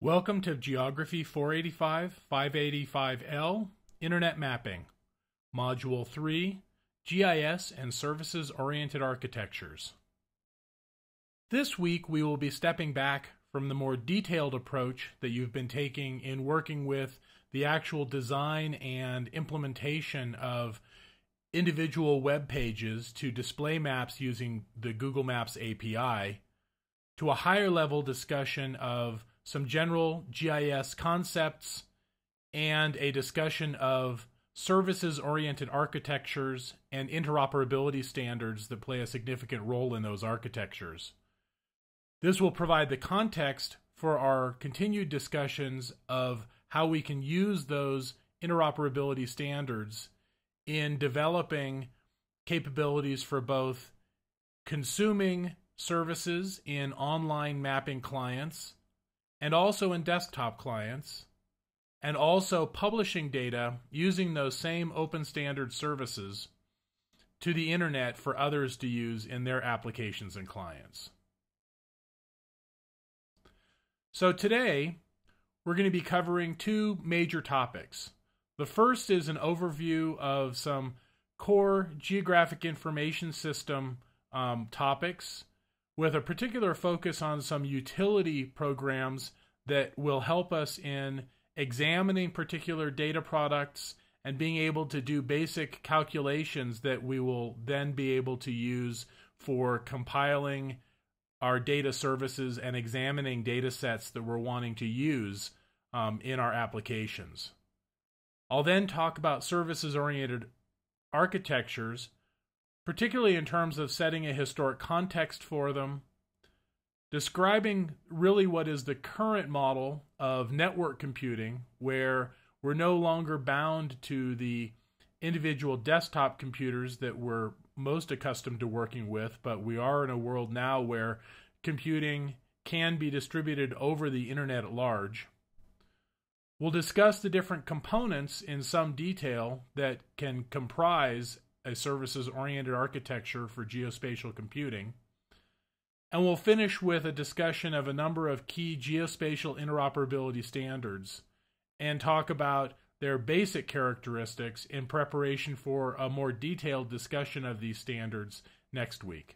Welcome to GEOG485, 585L, Internet Mapping, Module 3, GIS and Services-Oriented Architectures. This week we will be stepping back from the more detailed approach that you've been taking in working with the actual design and implementation of individual web pages to display maps using the Google Maps API to a higher level discussion of some general GIS concepts and a discussion of services-oriented architectures and interoperability standards that play a significant role in those architectures. This will provide the context for our continued discussions of how we can use those interoperability standards in developing capabilities for both consuming services in online mapping clients and also in desktop clients, and also publishing data using those same open standard services to the internet for others to use in their applications and clients. So today, we're going to be covering two major topics. The first is an overview of some core geographic information system topics, with a particular focus on some utility programs that will help us in examining particular data products and being able to do basic calculations that we will then be able to use for compiling our data services and examining data sets that we're wanting to use in our applications. I'll then talk about services-oriented architectures, particularly in terms of setting a historic context for them, describing really what is the current model of network computing, where we're no longer bound to the individual desktop computers that we're most accustomed to working with, but we are in a world now where computing can be distributed over the internet at large. We'll discuss the different components in some detail that can comprise a services-oriented architecture for geospatial computing. And we'll finish with a discussion of a number of key geospatial interoperability standards and talk about their basic characteristics in preparation for a more detailed discussion of these standards next week.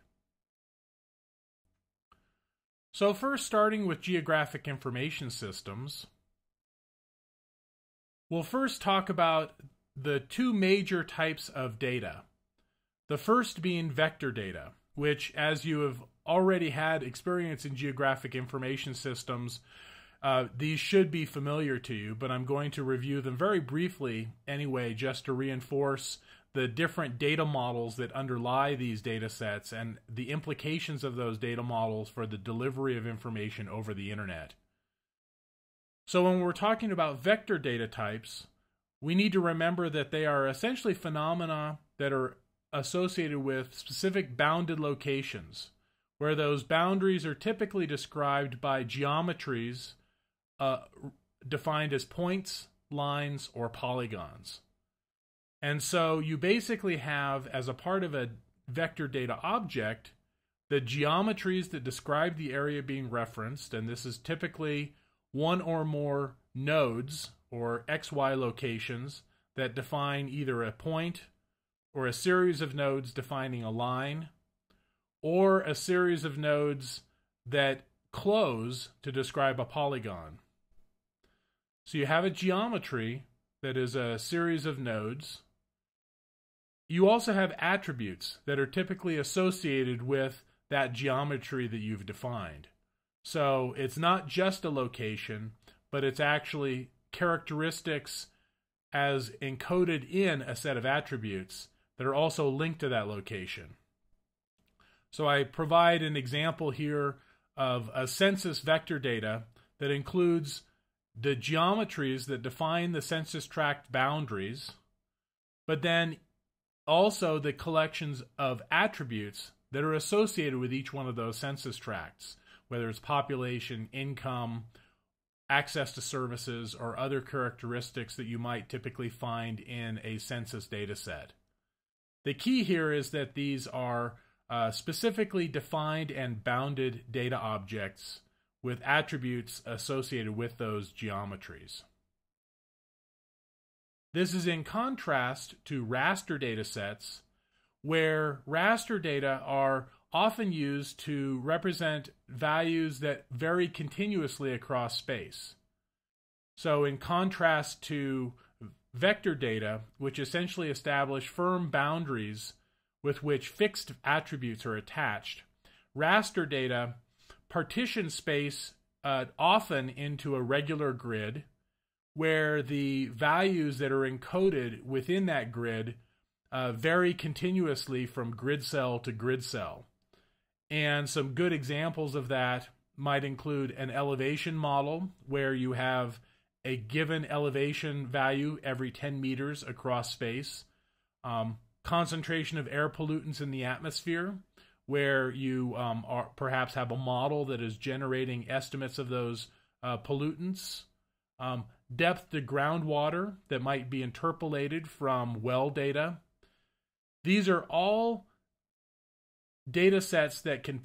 So first, starting with geographic information systems, we'll first talk about the two major types of data. The first being vector data, which, as you have already had experience in geographic information systems, these should be familiar to you, but I'm going to review them very briefly anyway, just to reinforce the different data models that underlie these data sets and the implications of those data models for the delivery of information over the internet. So when we're talking about vector data types, we need to remember that they are essentially phenomena that are associated with specific bounded locations, where those boundaries are typically described by geometries defined as points, lines, or polygons. And so you basically have, as a part of a vector data object, the geometries that describe the area being referenced, and this is typically one or more nodes or XY locations that define either a point or a series of nodes defining a line, or a series of nodes that close to describe a polygon. So you have a geometry that is a series of nodes. You also have attributes that are typically associated with that geometry that you've defined. So it's not just a location, but it's actually characteristics as encoded in a set of attributes that are also linked to that location. So I provide an example here of a census vector data that includes the geometries that define the census tract boundaries, but then also the collections of attributes that are associated with each one of those census tracts, whether it's population, income, access to services, or other characteristics that you might typically find in a census data set. The key here is that these are specifically defined and bounded data objects with attributes associated with those geometries. This is in contrast to raster data sets, where raster data are often used to represent values that vary continuously across space. So in contrast to vector data, which essentially establish firm boundaries with which fixed attributes are attached, raster data partition space often into a regular grid, where the values that are encoded within that grid vary continuously from grid cell to grid cell. And some good examples of that might include an elevation model, where you have a given elevation value every 10 meters across space, concentration of air pollutants in the atmosphere, where you perhaps have a model that is generating estimates of those pollutants, depth to groundwater that might be interpolated from well data. These are all data sets that can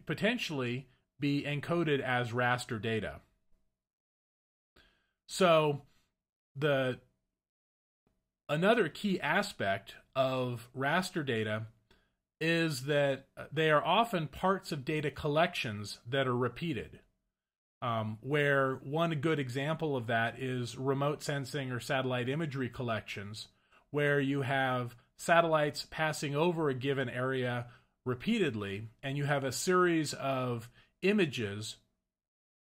potentially be encoded as raster data. So another key aspect of raster data is that they are often parts of data collections that are repeated, where one good example of that is remote sensing or satellite imagery collections, where you have satellites passing over a given area repeatedly, and you have a series of images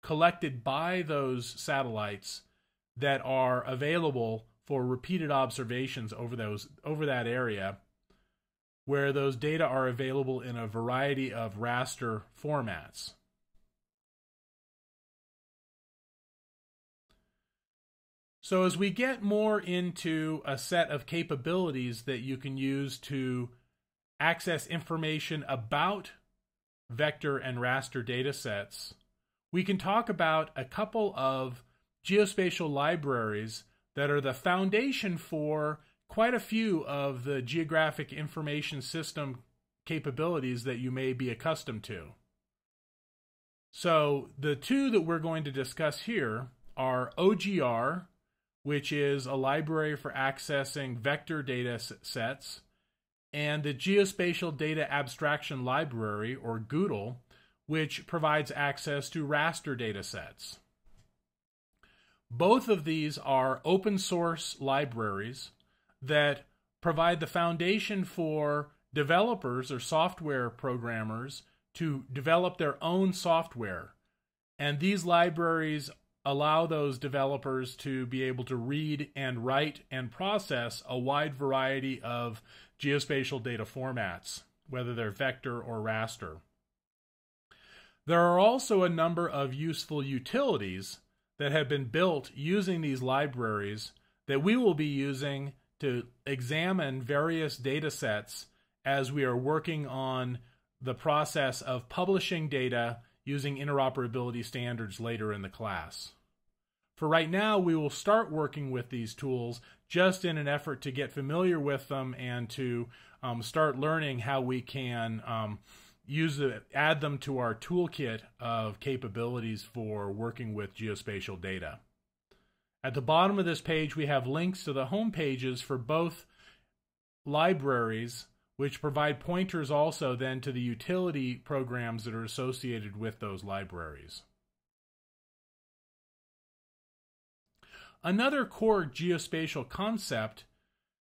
collected by those satellites that are available for repeated observations over that area, where those data are available in a variety of raster formats. So as we get more into a set of capabilities that you can use to access information about vector and raster data sets, we can talk about a couple of geospatial libraries that are the foundation for quite a few of the geographic information system capabilities that you may be accustomed to. So the two that we're going to discuss here are OGR, which is a library for accessing vector data sets, and the Geospatial Data Abstraction Library, or GOODLE, which provides access to raster data sets. Both of these are open source libraries that provide the foundation for developers or software programmers to develop their own software. And these libraries allow those developers to be able to read and write and process a wide variety of geospatial data formats, whether they're vector or raster. There are also a number of useful utilities that have been built using these libraries that we will be using to examine various data sets as we are working on the process of publishing data using interoperability standards later in the class. For right now, we will start working with these tools just in an effort to get familiar with them and to start learning how we can add them to our toolkit of capabilities for working with geospatial data. At the bottom of this page, we have links to the home pages for both libraries, which provide pointers also then to the utility programs that are associated with those libraries. Another core geospatial concept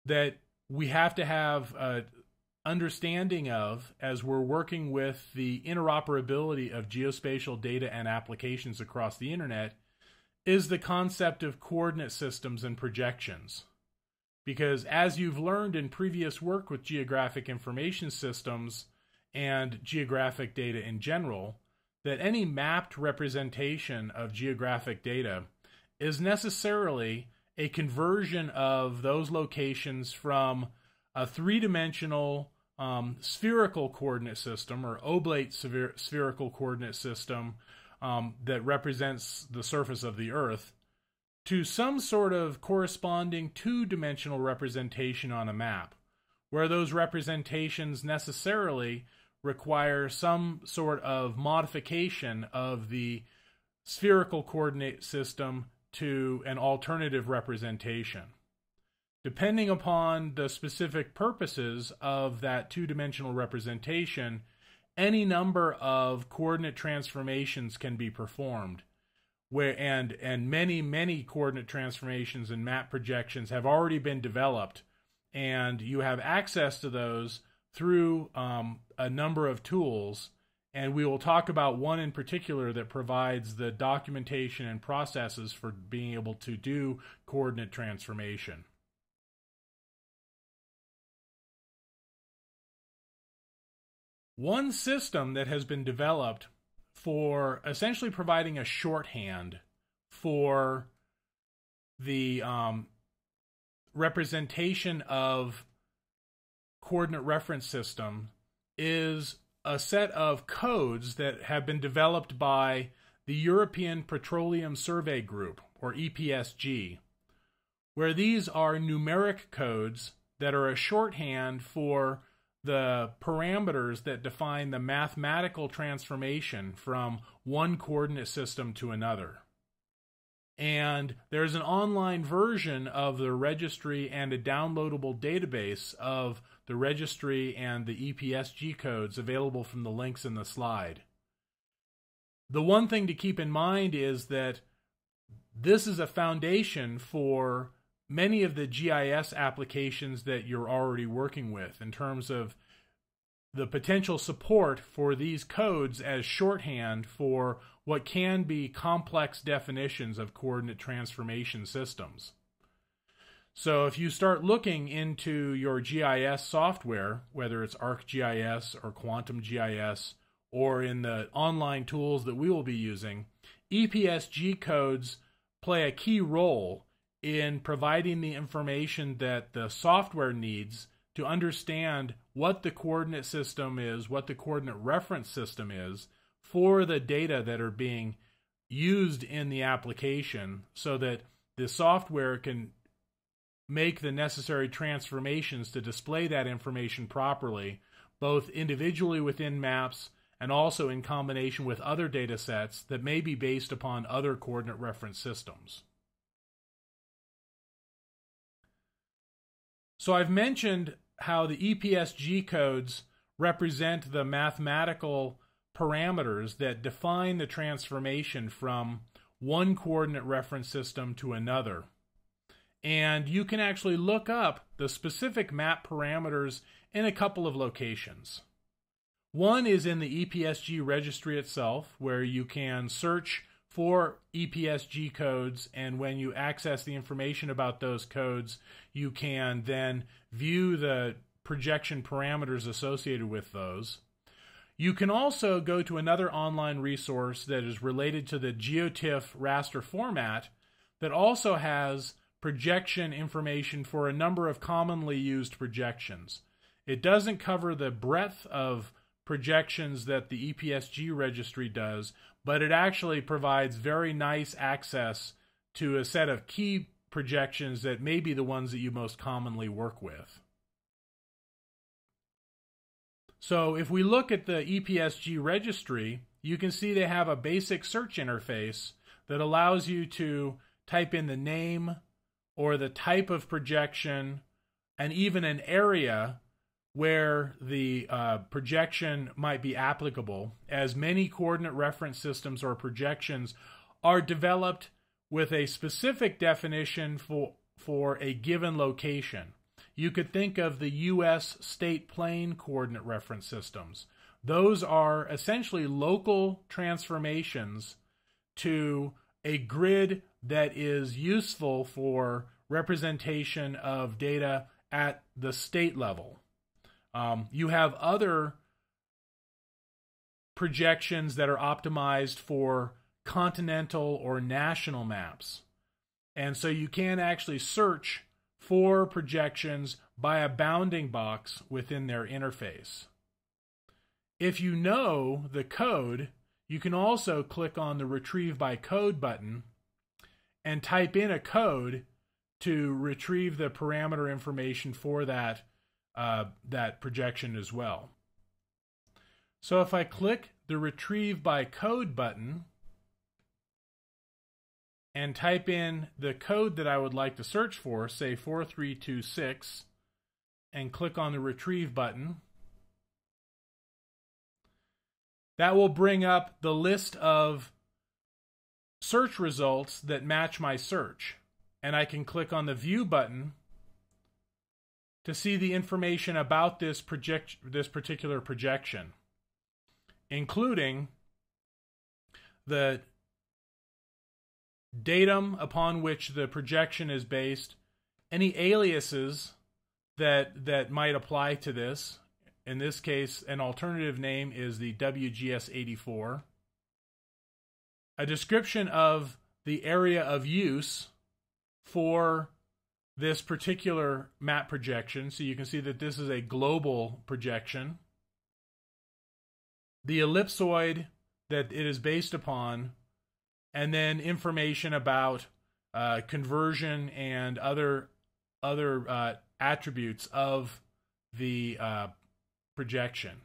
that we have to have an understanding of as we're working with the interoperability of geospatial data and applications across the internet is the concept of coordinate systems and projections. Because as you've learned in previous work with geographic information systems and geographic data in general, that any mapped representation of geographic data is necessarily a conversion of those locations from a three-dimensional spherical coordinate system or oblate spherical coordinate system that represents the surface of the Earth to some sort of corresponding two-dimensional representation on a map, where those representations necessarily require some sort of modification of the spherical coordinate system to an alternative representation. Depending upon the specific purposes of that two-dimensional representation, any number of coordinate transformations can be performed. And many coordinate transformations and map projections have already been developed, and you have access to those through a number of tools. And we will talk about one in particular that provides the documentation and processes for being able to do coordinate transformation. One system that has been developed for essentially providing a shorthand for the representation of coordinate reference system is a set of codes that have been developed by the European Petroleum Survey Group, or EPSG, where these are numeric codes that are a shorthand for the parameters that define the mathematical transformation from one coordinate system to another. And there's an online version of the registry and a downloadable database of the registry and the EPSG codes available from the links in the slide. The one thing to keep in mind is that this is a foundation for many of the GIS applications that you're already working with in terms of the potential support for these codes as shorthand for what can be complex definitions of coordinate transformation systems. So if you start looking into your GIS software, whether it's ArcGIS or Quantum GIS, or in the online tools that we will be using, EPSG codes play a key role in providing the information that the software needs to understand what the coordinate system is, what the coordinate reference system is for the data that are being used in the application, so that the software can make the necessary transformations to display that information properly, both individually within maps and also in combination with other data sets that may be based upon other coordinate reference systems. So I've mentioned how the EPSG codes represent the mathematical parameters that define the transformation from one coordinate reference system to another. And you can actually look up the specific map parameters in a couple of locations. One is in the EPSG registry itself, where you can search for EPSG codes, and when you access the information about those codes, you can then view the projection parameters associated with those. You can also go to another online resource that is related to the GeoTIFF raster format that also has projection information for a number of commonly used projections. It doesn't cover the breadth of projections that the EPSG registry does, but it actually provides very nice access to a set of key projections that may be the ones that you most commonly work with. So if we look at the EPSG registry, you can see they have a basic search interface that allows you to type in the name or the type of projection and even an area where the projection might be applicable, as many coordinate reference systems or projections are developed with a specific definition for a given location. You could think of the U.S. state plane coordinate reference systems. Those are essentially local transformations to a grid that is useful for representation of data at the state level. You have other projections that are optimized for continental or national maps. And so you can actually search for projections by a bounding box within their interface. If you know the code, you can also click on the Retrieve by Code button and type in a code to retrieve the parameter information for that projection as well. So if I click the Retrieve by Code button, and type in the code that I would like to search for, say 4326, and click on the Retrieve button, that will bring up the list of search results that match my search. And I can click on the View button to see the information about this particular projection, including the datum upon which the projection is based, any aliases that might apply to this. In this case, an alternative name is the WGS84. A description of the area of use for this particular map projection. So you can see that this is a global projection. The ellipsoid that it is based upon, and then information about conversion and other attributes of the projection.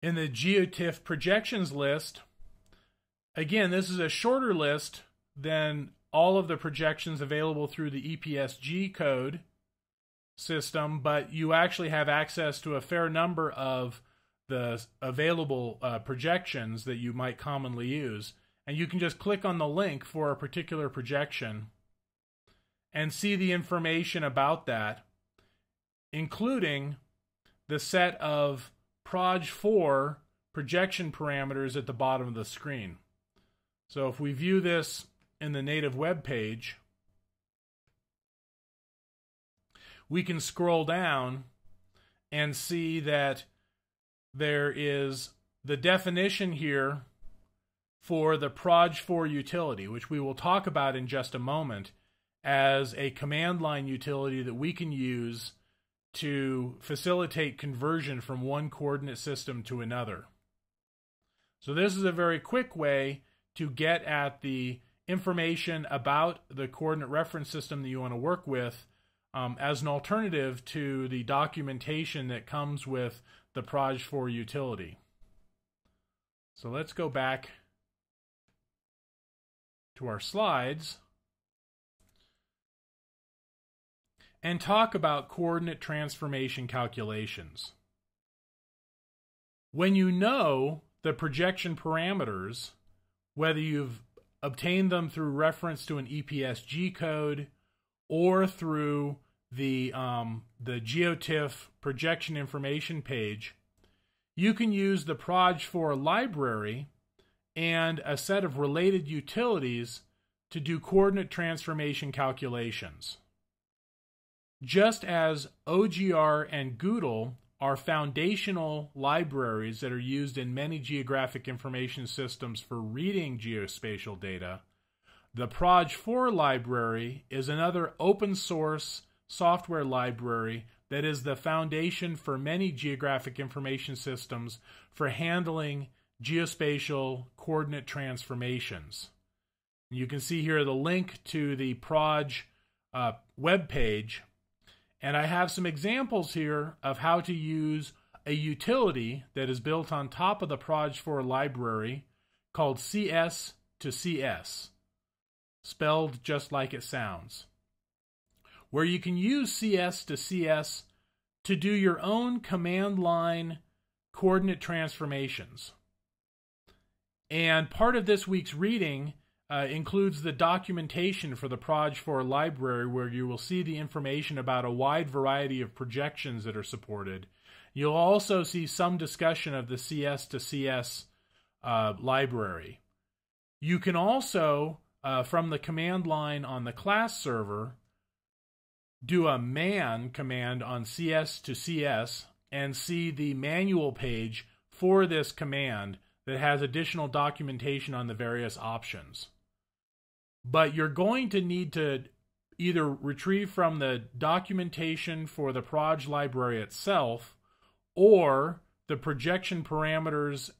In the GeoTIFF projections list, again, this is a shorter list than all of the projections available through the EPSG code system, but you actually have access to a fair number of the available projections that you might commonly use. And you can just click on the link for a particular projection and see the information about that, including the set of Proj4 projection parameters at the bottom of the screen. So if we view this in the native web page, we can scroll down and see that there is the definition here for the Proj4 utility, which we will talk about in just a moment, as a command line utility that we can use to facilitate conversion from one coordinate system to another. So this is a very quick way to get at the information about the coordinate reference system that you want to work with, as an alternative to the documentation that comes with the Proj4 utility. So let's go back to our slides and talk about coordinate transformation calculations. When you know the projection parameters, whether you've obtained them through reference to an EPSG code or through the GeoTIFF projection information page, you can use the Proj4 library and a set of related utilities to do coordinate transformation calculations. Just as OGR and Goodle are foundational libraries that are used in many geographic information systems for reading geospatial data, the Proj4 library is another open source software library that is the foundation for many geographic information systems for handling geospatial coordinate transformations. You can see here the link to the Proj web page, and I have some examples here of how to use a utility that is built on top of the Proj4 library called CS to CS, spelled just like it sounds, where you can use CS to CS to do your own command line coordinate transformations. And part of this week's reading includes the documentation for the Proj4 library, where you will see the information about a wide variety of projections that are supported. You'll also see some discussion of the CS to CS library. You can also, from the command line on the class server, do a man command on CS to CS and see the manual page for this command that has additional documentation on the various options. But you're going to need to either retrieve from the documentation for the Proj library itself or the projection parameters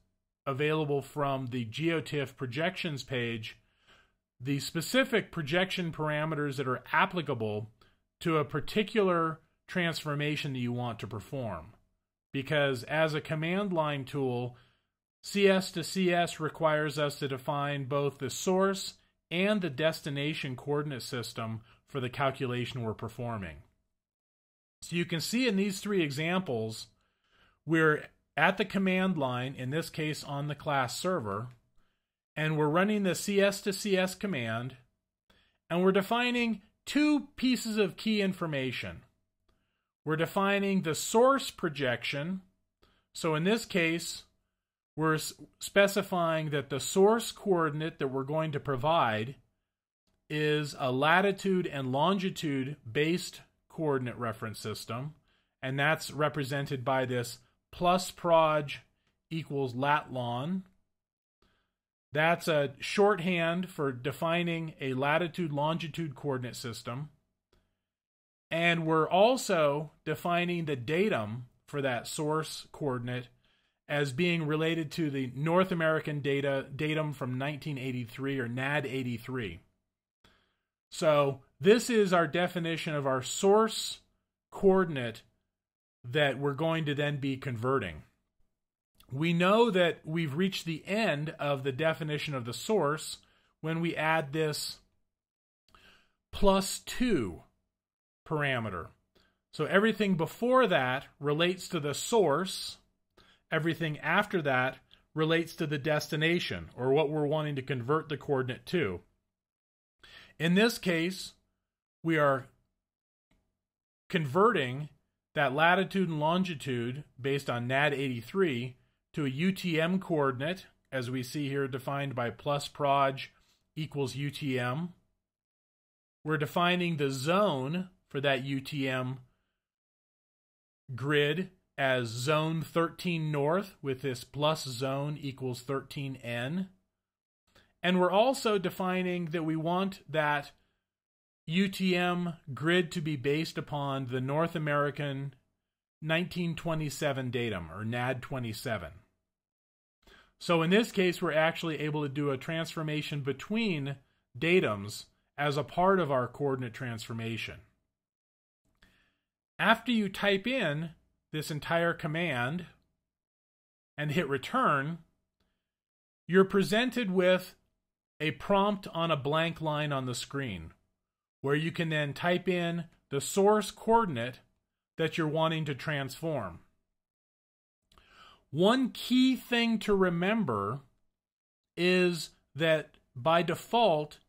available from the GeoTIFF projections page, the specific projection parameters that are applicable to a particular transformation that you want to perform. Because as a command line tool, CS to CS requires us to define both the source and the destination coordinate system for the calculation we're performing. So you can see in these three examples, we're at the command line, in this case on the class server, and we're running the CS to CS command, and we're defining two pieces of key information. We're defining the source projection. So in this case, we're specifying that the source coordinate that we're going to provide is a latitude and longitude based coordinate reference system, and that's represented by this plus proj equals latlon. That's a shorthand for defining a latitude-longitude coordinate system. And we're also defining the datum for that source coordinate as being related to the North American datum from 1983, or NAD 83. So this is our definition of our source coordinate that we're going to then be converting. We know that we've reached the end of the definition of the source when we add this +2 parameter. So everything before that relates to the source. Everything after that relates to the destination, or what we're wanting to convert the coordinate to. In this case, we are converting that latitude and longitude based on NAD 83 to a UTM coordinate, as we see here defined by plus proj equals UTM. We're defining the zone for that UTM grid as zone 13 north with this plus zone equals 13N. And we're also defining that we want that UTM grid to be based upon the North American 1927 datum, or NAD 27. So in this case, we're actually able to do a transformation between datums as a part of our coordinate transformation. After you type in this entire command and hit return, you're presented with a prompt on a blank line on the screen, where you can then type in the source coordinate that you're wanting to transform. One key thing to remember is that by default,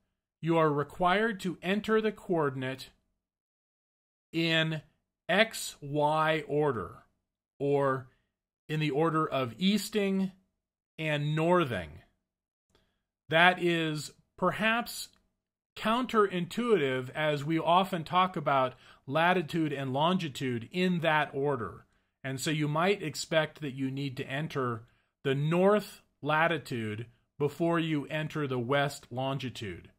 you are required to enter the coordinate in XY order, or in the order of easting and northing. That is perhaps counterintuitive, as we often talk about latitude and longitude in that order. And so you might expect that you need to enter the north latitude before you enter the west longitude.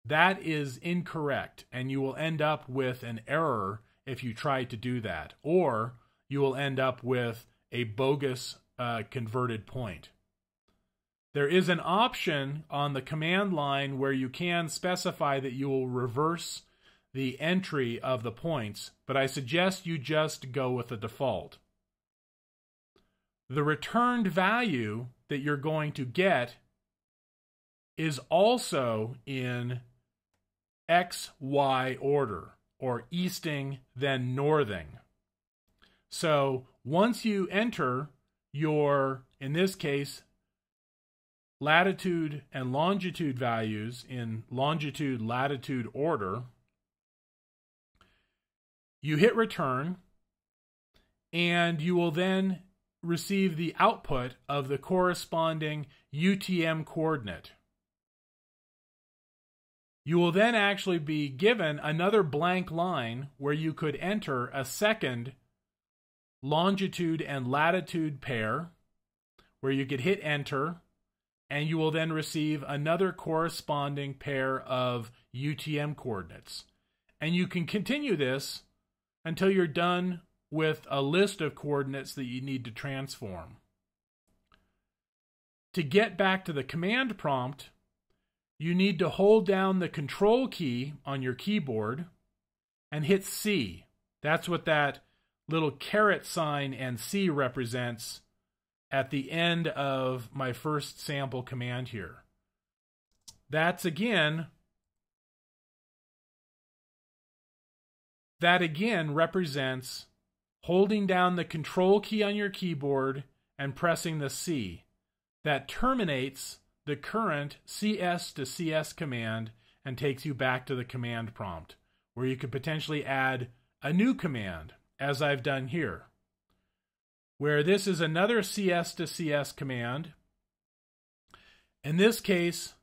That is incorrect, and you will end up with an error if you try to do that, or you will end up with a bogus converted point. There is an option on the command line where you can specify that you will reverse the entry of the points, but I suggest you just go with the default. The returned value that you're going to get is also in XY order, or easting then northing. So once you enter your, in this case, latitude and longitude values in longitude-latitude order, you hit return, and you will then receive the output of the corresponding UTM coordinate. You will then actually be given another blank line where you could enter a second longitude and latitude pair, where you could hit enter, and you will then receive another corresponding pair of UTM coordinates. And you can continue this until you're done with a list of coordinates that you need to transform. To get back to the command prompt, you need to hold down the control key on your keyboard and hit C. That's what that little caret sign and C represents at the end of my first sample command here. That again represents holding down the control key on your keyboard and pressing the C. That terminates the current CS to CS command and takes you back to the command prompt, where you could potentially add a new command, as I've done here, where this is another CS to CS command. In this case,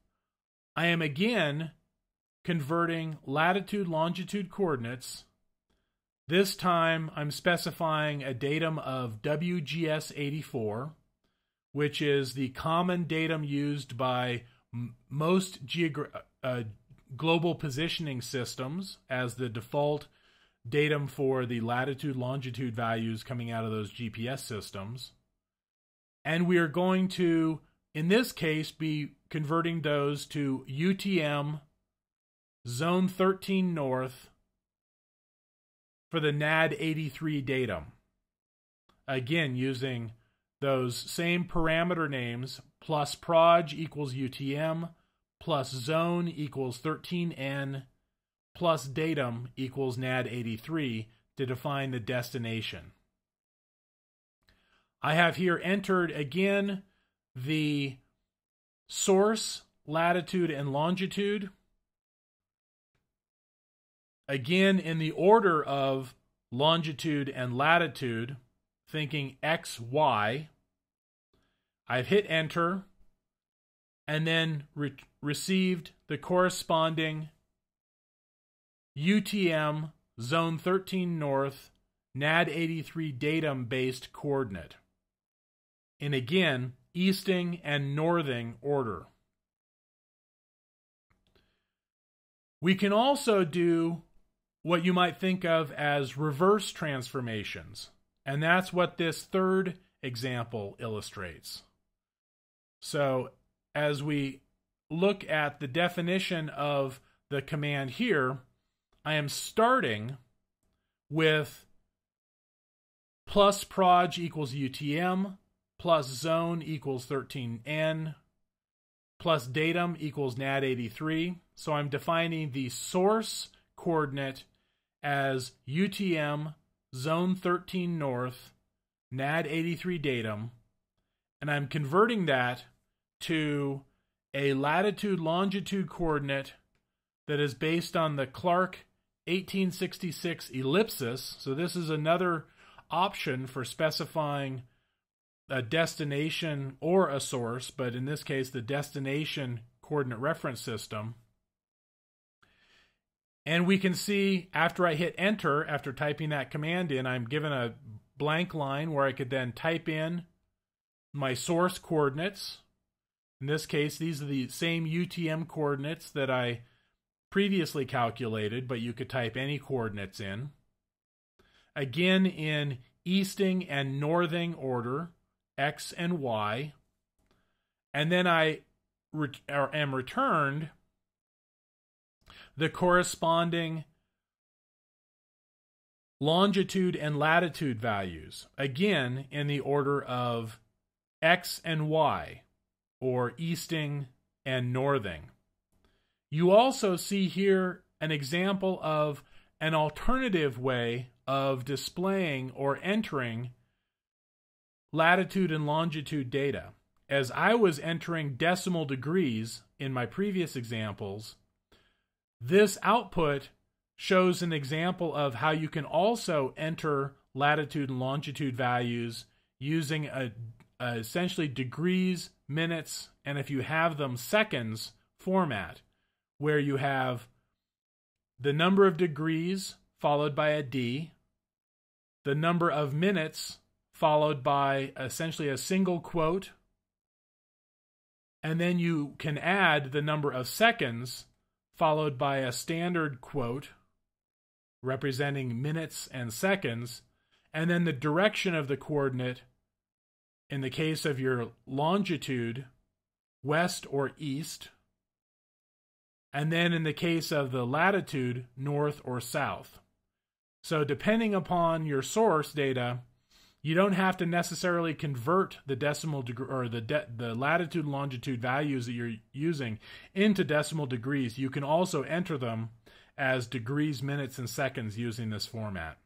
I am again converting latitude-longitude coordinates. This time I'm specifying a datum of WGS84, which is the common datum used by most global positioning systems as the default datum for the latitude-longitude values coming out of those GPS systems. And we are going to, in this case, be converting those to UTM Zone 13 North for the NAD83 datum. Again, using those same parameter names, plus proj equals UTM, plus zone equals 13N, plus datum equals NAD83 to define the destination. I have here entered again the source, latitude, and longitude. Again, in the order of longitude and latitude, thinking X, Y. I've hit enter and then received the corresponding UTM Zone 13 North NAD83 datum-based coordinate in, again, easting and northing order. We can also do what you might think of as reverse transformations, and that's what this third example illustrates. So as we look at the definition of the command here, I am starting with plus proj equals UTM, plus zone equals 13N, plus datum equals NAD83. So I'm defining the source coordinate as UTM zone 13 north NAD83 datum, and I'm converting that to a latitude-longitude coordinate that is based on the Clark 1866 ellipsis. So this is another option for specifying a destination or a source, but in this case, the destination coordinate reference system. And we can see after I hit enter, after typing that command in, I'm given a blank line where I could then type in my source coordinates. In this case, these are the same UTM coordinates that I previously calculated, but you could type any coordinates in. Again, in easting and northing order, X and Y. And then I am returned the corresponding longitude and latitude values, again in the order of X and Y, or easting and northing. You also see here an example of an alternative way of displaying or entering latitude and longitude data. As I was entering decimal degrees in my previous examples, this output shows an example of how you can also enter latitude and longitude values using essentially degrees, minutes, and if you have them, seconds format, where you have the number of degrees followed by a D, the number of minutes followed by essentially a single quote, and then you can add the number of seconds followed by a standard quote representing minutes and seconds, and then the direction of the coordinate in the case of your longitude, west or east, and then in the case of the latitude, north or south. So depending upon your source data, You don't have to necessarily convert the decimal degree or the latitude and longitude values that you're using into decimal degrees. You can also enter them as degrees, minutes, and seconds using this format.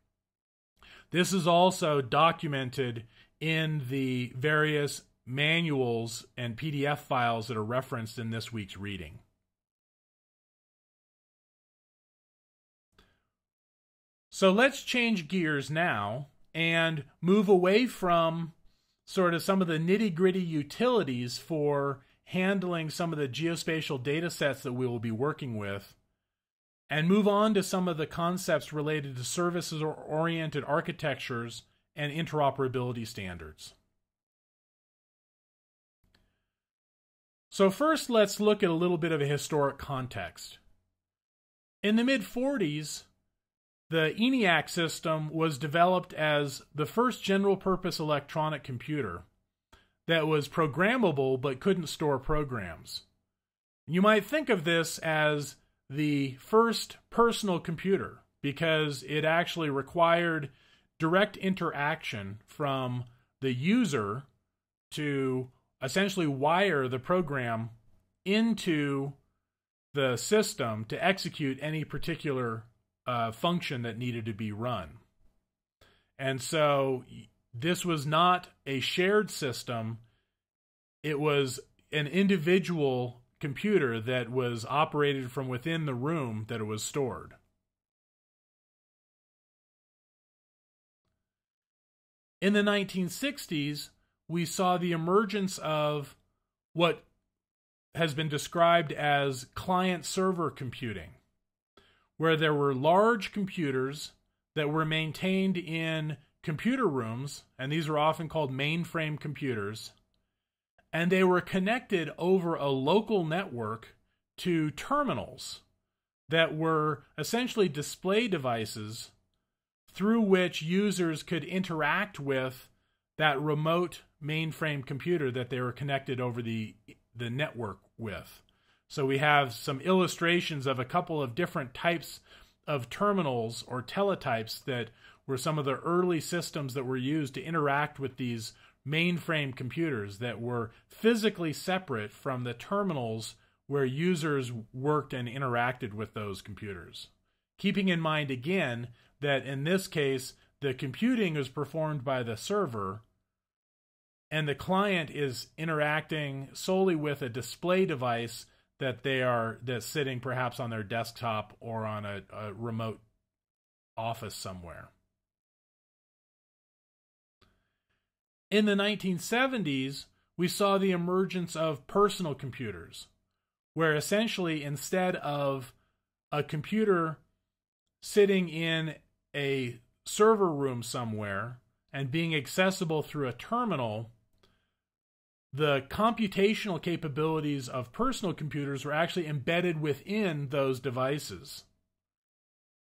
This is also documented in the various manuals and PDF files that are referenced in this week's reading. So let's change gears now and move away from sort of some of the nitty-gritty utilities for handling some of the geospatial data sets that we will be working with, and move on to some of the concepts related to services-oriented architectures and interoperability standards. So first, let's look at a little bit of a historic context. In the mid-40s, the ENIAC system was developed as the first general-purpose electronic computer that was programmable but couldn't store programs. You might think of this as the first personal computer because it actually required direct interaction from the user to essentially wire the program into the system to execute any particular function that needed to be run. And so this was not a shared system. It was an individual computer that was operated from within the room that it was stored. In the 1960s, we saw the emergence of what has been described as client-server computing, where there were large computers that were maintained in computer rooms, and these were often called mainframe computers, and they were connected over a local network to terminals that were essentially display devices through which users could interact with that remote mainframe computer that they were connected over the network with. So we have some illustrations of a couple of different types of terminals or teletypes that were some of the early systems that were used to interact with these mainframe computers that were physically separate from the terminals where users worked and interacted with those computers. Keeping in mind again that in this case the computing is performed by the server and the client is interacting solely with a display device that's sitting perhaps on their desktop or on a remote office somewhere. In the 1970s, we saw the emergence of personal computers, where essentially instead of a computer sitting in a server room somewhere and being accessible through a terminal, the computational capabilities of personal computers were actually embedded within those devices.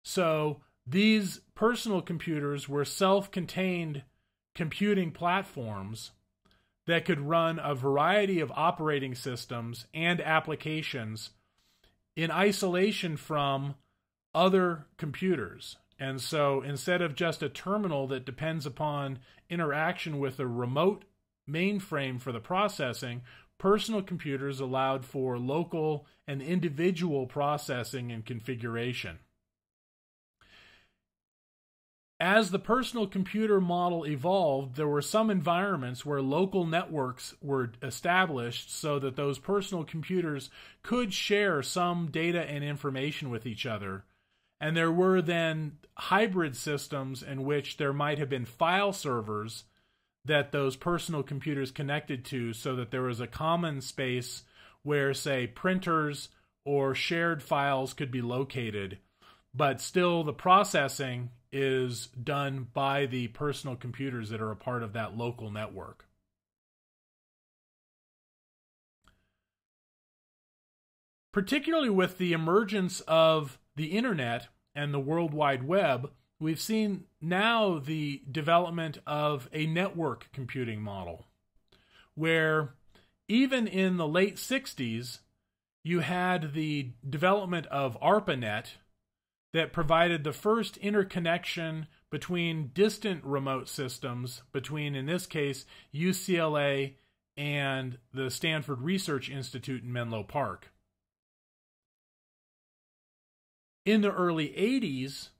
So these personal computers were self-contained computing platforms that could run a variety of operating systems and applications in isolation from other computers. And so instead of just a terminal that depends upon interaction with a remote mainframe for the processing, personal computers allowed for local and individual processing and configuration. As the personal computer model evolved, there were some environments where local networks were established so that those personal computers could share some data and information with each other. And there were then hybrid systems in which there might have been file servers that those personal computers connected to so that there was a common space where, say, printers or shared files could be located, but still the processing is done by the personal computers that are a part of that local network. Particularly with the emergence of the internet and the World Wide Web, we've seen now the development of a network computing model, where even in the late 60s, you had the development of ARPANET that provided the first interconnection between distant remote systems, between, in this case, UCLA and the Stanford Research Institute in Menlo Park. In the early 80s,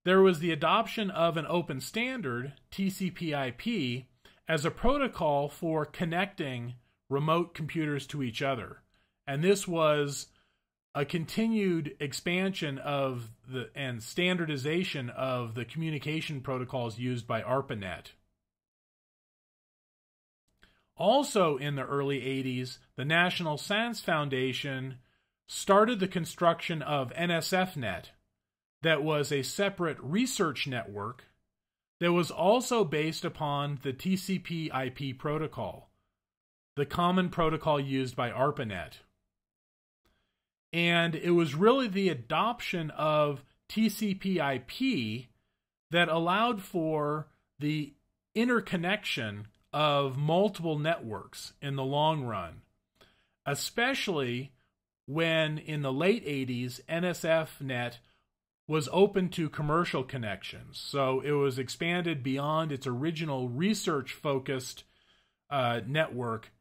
there was the adoption of an open standard, TCP/IP, as a protocol for connecting remote computers to each other. And this was a continued expansion of and standardization of the communication protocols used by ARPANET. Also in the early 80s, the National Science Foundation started the construction of NSFNet, that was a separate research network that was also based upon the TCP/IP protocol, the common protocol used by ARPANET. And it was really the adoption of TCP/IP that allowed for the interconnection of multiple networks in the long run, especially when in the late 80s, NSFNet was open to commercial connections. So it was expanded beyond its original research-focused network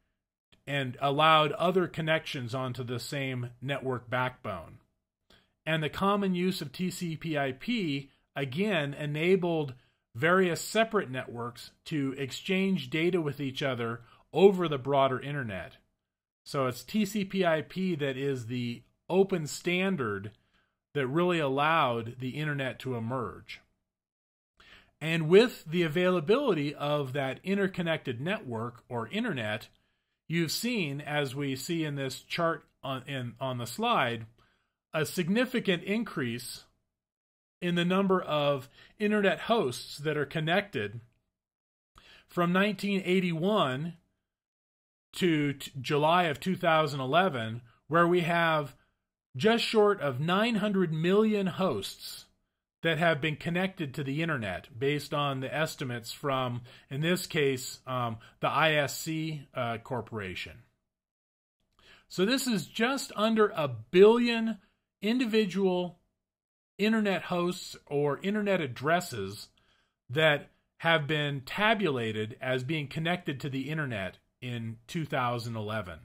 and allowed other connections onto the same network backbone. And the common use of TCP/IP, again, enabled various separate networks to exchange data with each other over the broader internet. So it's TCP/IP that is the open standard that really allowed the internet to emerge. And with the availability of that interconnected network or internet, you've seen, as we see in this chart on the slide, a significant increase in the number of internet hosts that are connected from 1981 to July of 2011, where we have just short of 900 million hosts that have been connected to the internet based on the estimates from, in this case, the ISC Corporation. So this is just under 1 billion individual internet hosts or internet addresses that have been tabulated as being connected to the internet in 2011.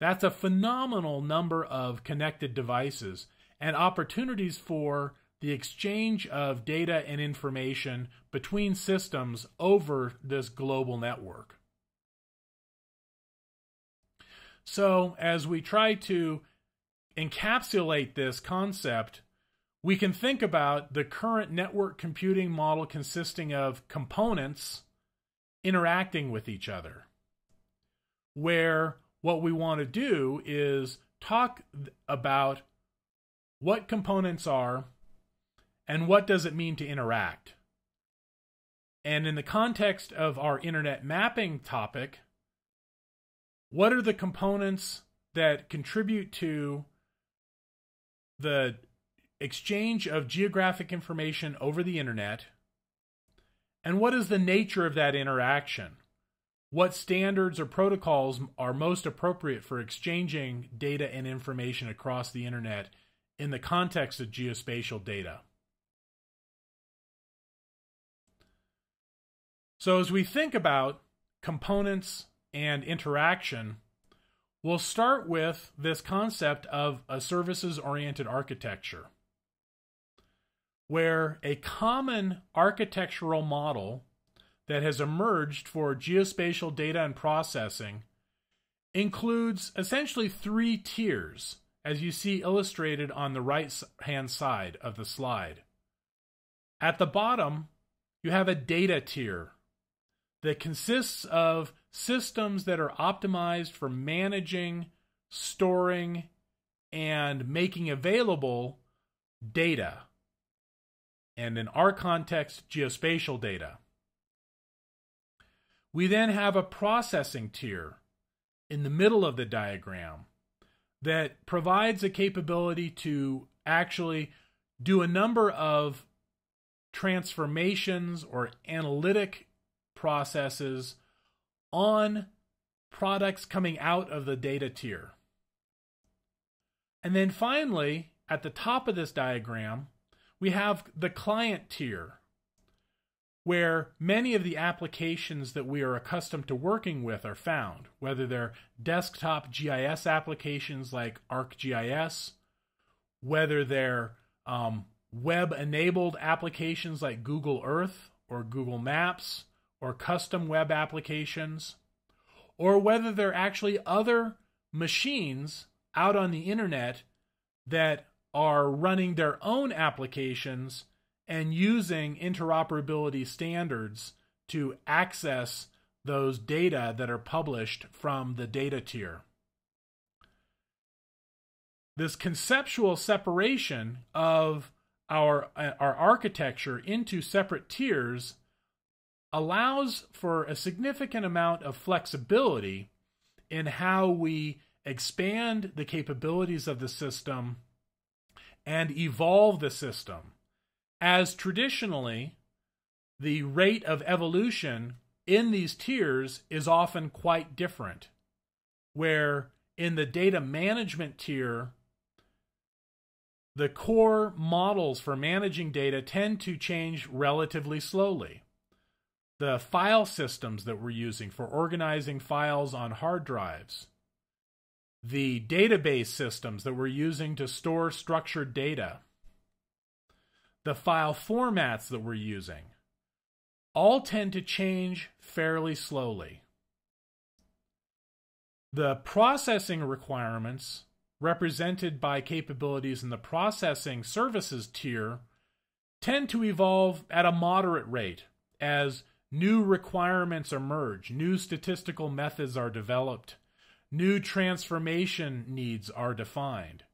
That's a phenomenal number of connected devices and opportunities for the exchange of data and information between systems over this global network. So, as we try to encapsulate this concept, we can think about the current network computing model consisting of components interacting with each other, where what we want to do is talk about what components are and what does it mean to interact. And in the context of our internet mapping topic, what are the components that contribute to the exchange of geographic information over the internet, and what is the nature of that interaction? What standards or protocols are most appropriate for exchanging data and information across the internet in the context of geospatial data? So as we think about components and interaction, we'll start with this concept of a services-oriented architecture, where a common architectural model that has emerged for geospatial data and processing includes essentially 3 tiers, as you see illustrated on the right-hand side of the slide. At the bottom, you have a data tier that consists of systems that are optimized for managing, storing, and making available data, and in our context, geospatial data. We then have a processing tier in the middle of the diagram that provides a capability to actually do a number of transformations or analytic processes on products coming out of the data tier. And then finally, at the top of this diagram, we have the client tier, where many of the applications that we are accustomed to working with are found, whether they're desktop GIS applications like ArcGIS, whether they're web-enabled applications like Google Earth or Google Maps or custom web applications, or whether they're actually other machines out on the internet that are running their own applications and using interoperability standards to access those data that are published from the data tier. This conceptual separation of our architecture into separate tiers allows for a significant amount of flexibility in how we expand the capabilities of the system and evolve the system, as traditionally the rate of evolution in these tiers is often quite different, where in the data management tier, the core models for managing data tend to change relatively slowly. The file systems that we're using for organizing files on hard drives, the database systems that we're using to store structured data, the file formats that we're using, all tend to change fairly slowly. The processing requirements, represented by capabilities in the processing services tier, tend to evolve at a moderate rate as new requirements emerge, new statistical methods are developed, new transformation needs are defined.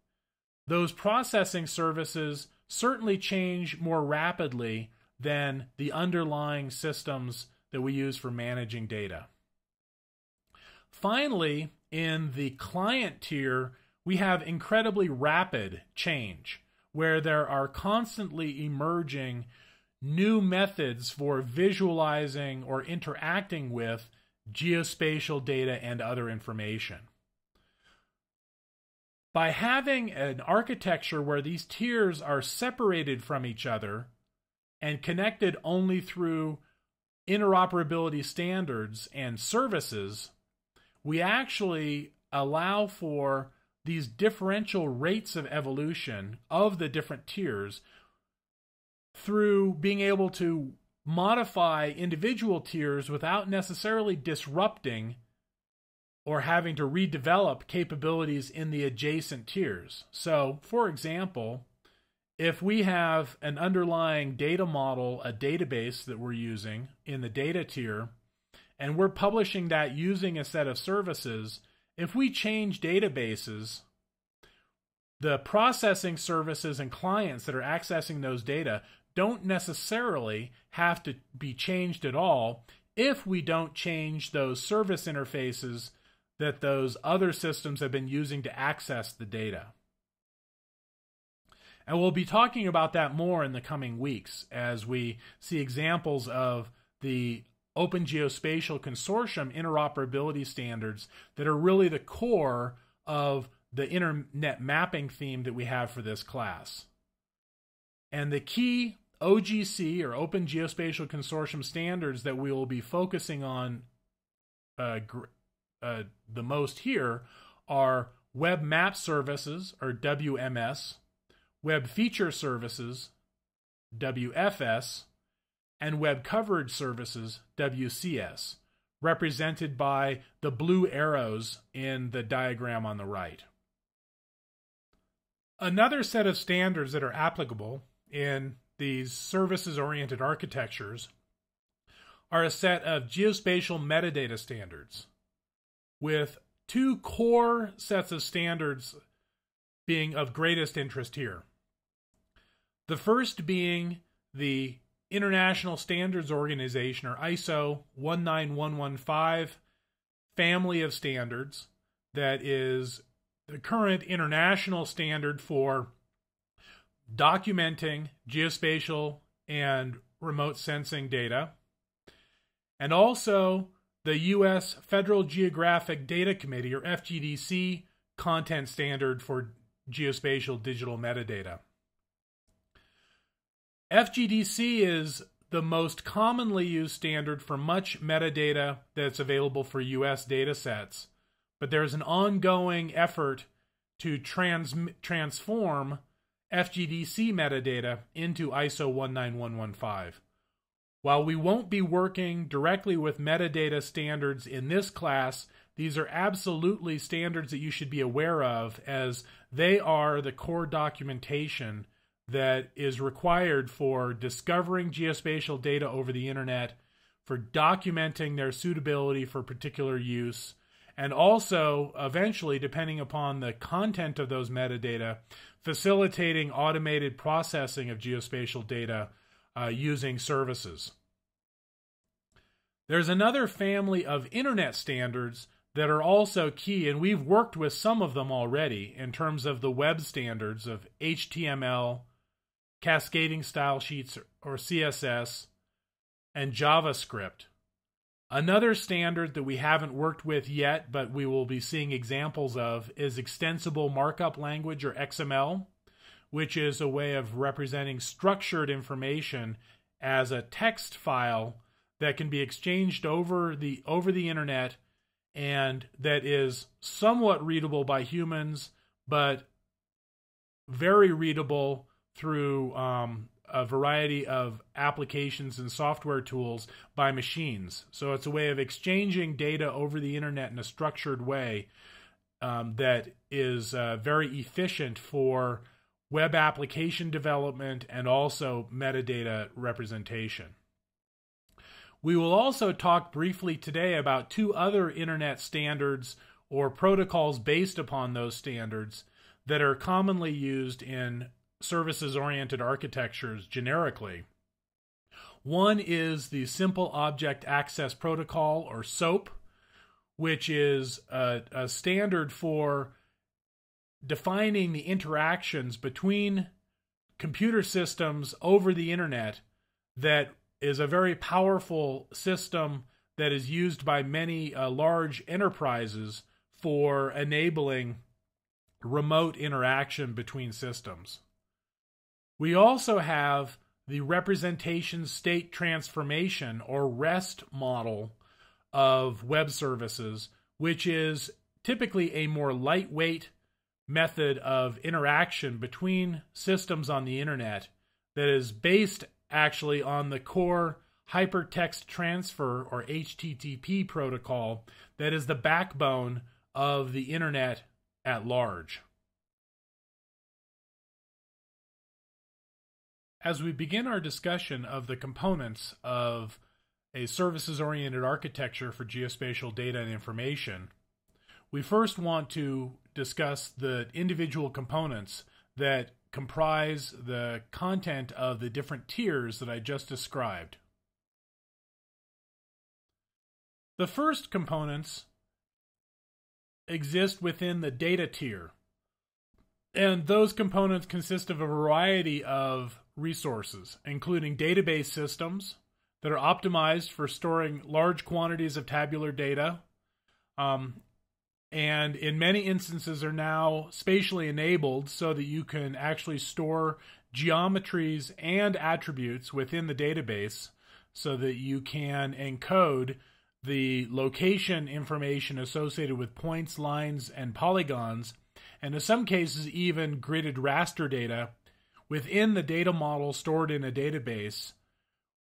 Those processing services certainly change more rapidly than the underlying systems that we use for managing data. Finally, in the client tier, we have incredibly rapid change, where there are constantly emerging new methods for visualizing or interacting with geospatial data and other information. By having an architecture where these tiers are separated from each other and connected only through interoperability standards and services, we actually allow for these differential rates of evolution of the different tiers through being able to modify individual tiers without necessarily disrupting or having to redevelop capabilities in the adjacent tiers. So, for example, if we have an underlying data model, a database that we're using in the data tier, and we're publishing that using a set of services, if we change databases, the processing services and clients that are accessing those data don't necessarily have to be changed at all if we don't change those service interfaces that those other systems have been using to access the data. And we'll be talking about that more in the coming weeks as we see examples of the Open Geospatial Consortium interoperability standards that are really the core of the internet mapping theme that we have for this class. And the key OGC, or Open Geospatial Consortium standards, that we will be focusing on the most here are Web Map Services, or WMS, Web Feature Services, WFS, and Web Coverage Services, WCS, represented by the blue arrows in the diagram on the right. Another set of standards that are applicable in these services-oriented architectures are a set of geospatial metadata standards, with two core sets of standards being of greatest interest here. The first being the International Standards Organization, or ISO 19115 family of standards, that is the current international standard for documenting geospatial and remote sensing data, and also the U.S. Federal Geographic Data Committee, or FGDC, content standard for geospatial digital metadata. FGDC is the most commonly used standard for much metadata that's available for US data sets, but there's an ongoing effort to transform FGDC metadata into ISO 19115. While we won't be working directly with metadata standards in this class, these are absolutely standards that you should be aware of, as they are the core documentation that is required for discovering geospatial data over the internet, for documenting their suitability for particular use, and also, eventually, depending upon the content of those metadata, facilitating automated processing of geospatial data using services. There's another family of internet standards that are also key, and we've worked with some of them already in terms of the web standards of HTML, cascading style sheets or CSS, and JavaScript. Another standard that we haven't worked with yet, but we will be seeing examples of, is Extensible Markup Language, or XML, which is a way of representing structured information as a text file that can be exchanged over the internet, and that is somewhat readable by humans, but very readable through a variety of applications and software tools by machines. So it's a way of exchanging data over the internet in a structured way that is very efficient for web application development and also metadata representation. We will also talk briefly today about two other internet standards or protocols based upon those standards that are commonly used in services-oriented architectures generically. One is the Simple Object Access Protocol, or SOAP, which is a standard for defining the interactions between computer systems over the internet, that is a very powerful system that is used by many large enterprises for enabling remote interaction between systems. We also have the Representation State Transformation, or REST model of web services, which is typically a more lightweight method of interaction between systems on the internet that is based actually on the core Hypertext Transfer, or HTTP protocol, that is the backbone of the internet at large. As we begin our discussion of the components of a services-oriented architecture for geospatial data and information, we first want to discuss the individual components that comprise the content of the different tiers that I just described. The first components exist within the data tier, and those components consist of a variety of resources, including database systems that are optimized for storing large quantities of tabular data, and in many instances are now spatially enabled so that you can actually store geometries and attributes within the database so that you can encode the location information associated with points, lines, and polygons, and in some cases even gridded raster data within the data model stored in a database,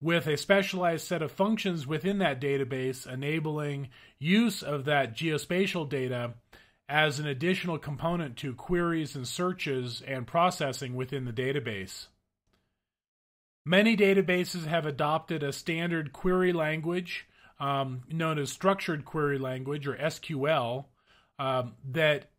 with a specialized set of functions within that database enabling use of that geospatial data as an additional component to queries and searches and processing within the database. Many databases have adopted a standard query language known as structured query language, or SQL, that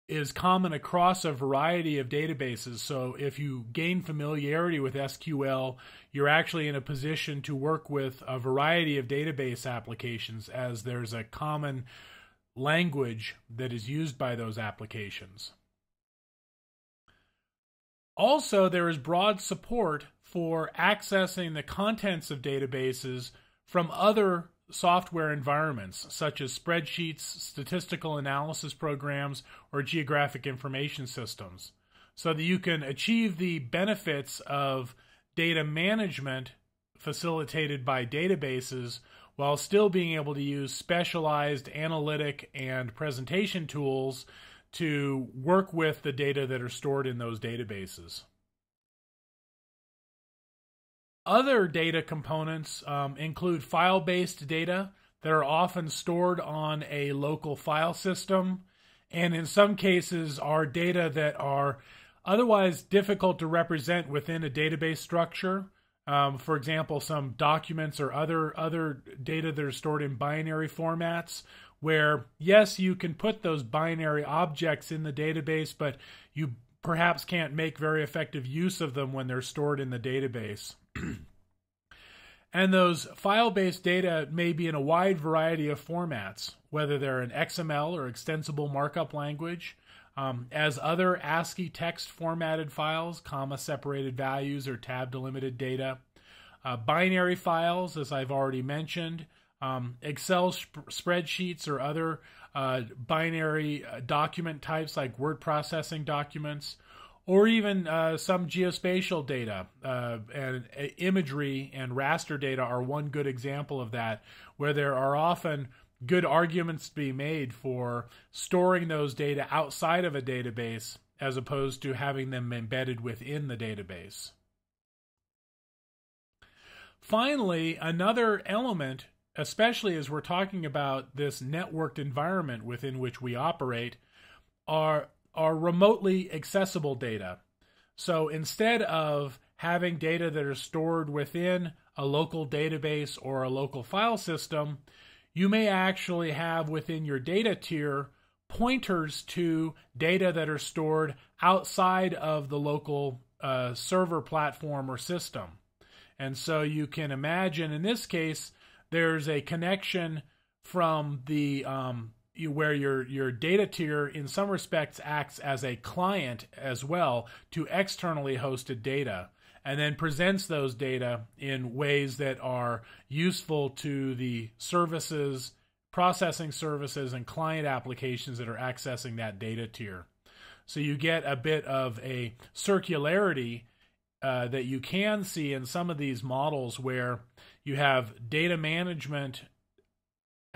is common across a variety of databases. So if you gain familiarity with SQL, you're actually in a position to work with a variety of database applications, as there's a common language that is used by those applications. Also, there is broad support for accessing the contents of databases from other software environments, such as spreadsheets, statistical analysis programs, or geographic information systems, so that you can achieve the benefits of data management facilitated by databases while still being able to use specialized analytic and presentation tools to work with the data that are stored in those databases. Other data components include file-based data that are often stored on a local file system, and in some cases are data that are otherwise difficult to represent within a database structure. For example, some documents or other data that are stored in binary formats where, yes, you can put those binary objects in the database, but you perhaps can't make very effective use of them when they're stored in the database. And those file-based data may be in a wide variety of formats, whether they're in XML or extensible markup language, as other ASCII text formatted files, comma-separated values, or tab-delimited data, binary files, as I've already mentioned, Excel spreadsheets or other binary document types like word processing documents, or even some geospatial data, and imagery and raster data are one good example of that, where there are often good arguments to be made for storing those data outside of a database as opposed to having them embedded within the database. Finally, another element, especially as we're talking about this networked environment within which we operate, are remotely accessible data. So instead of having data that are stored within a local database or a local file system, you may actually have within your data tier pointers to data that are stored outside of the local server platform or system. And so you can imagine in this case, there's a connection from the where your data tier in some respects acts as a client as well to externally hosted data, and then presents those data in ways that are useful to the services, processing services, and client applications that are accessing that data tier. So you get a bit of a circularity that you can see in some of these models where you have data management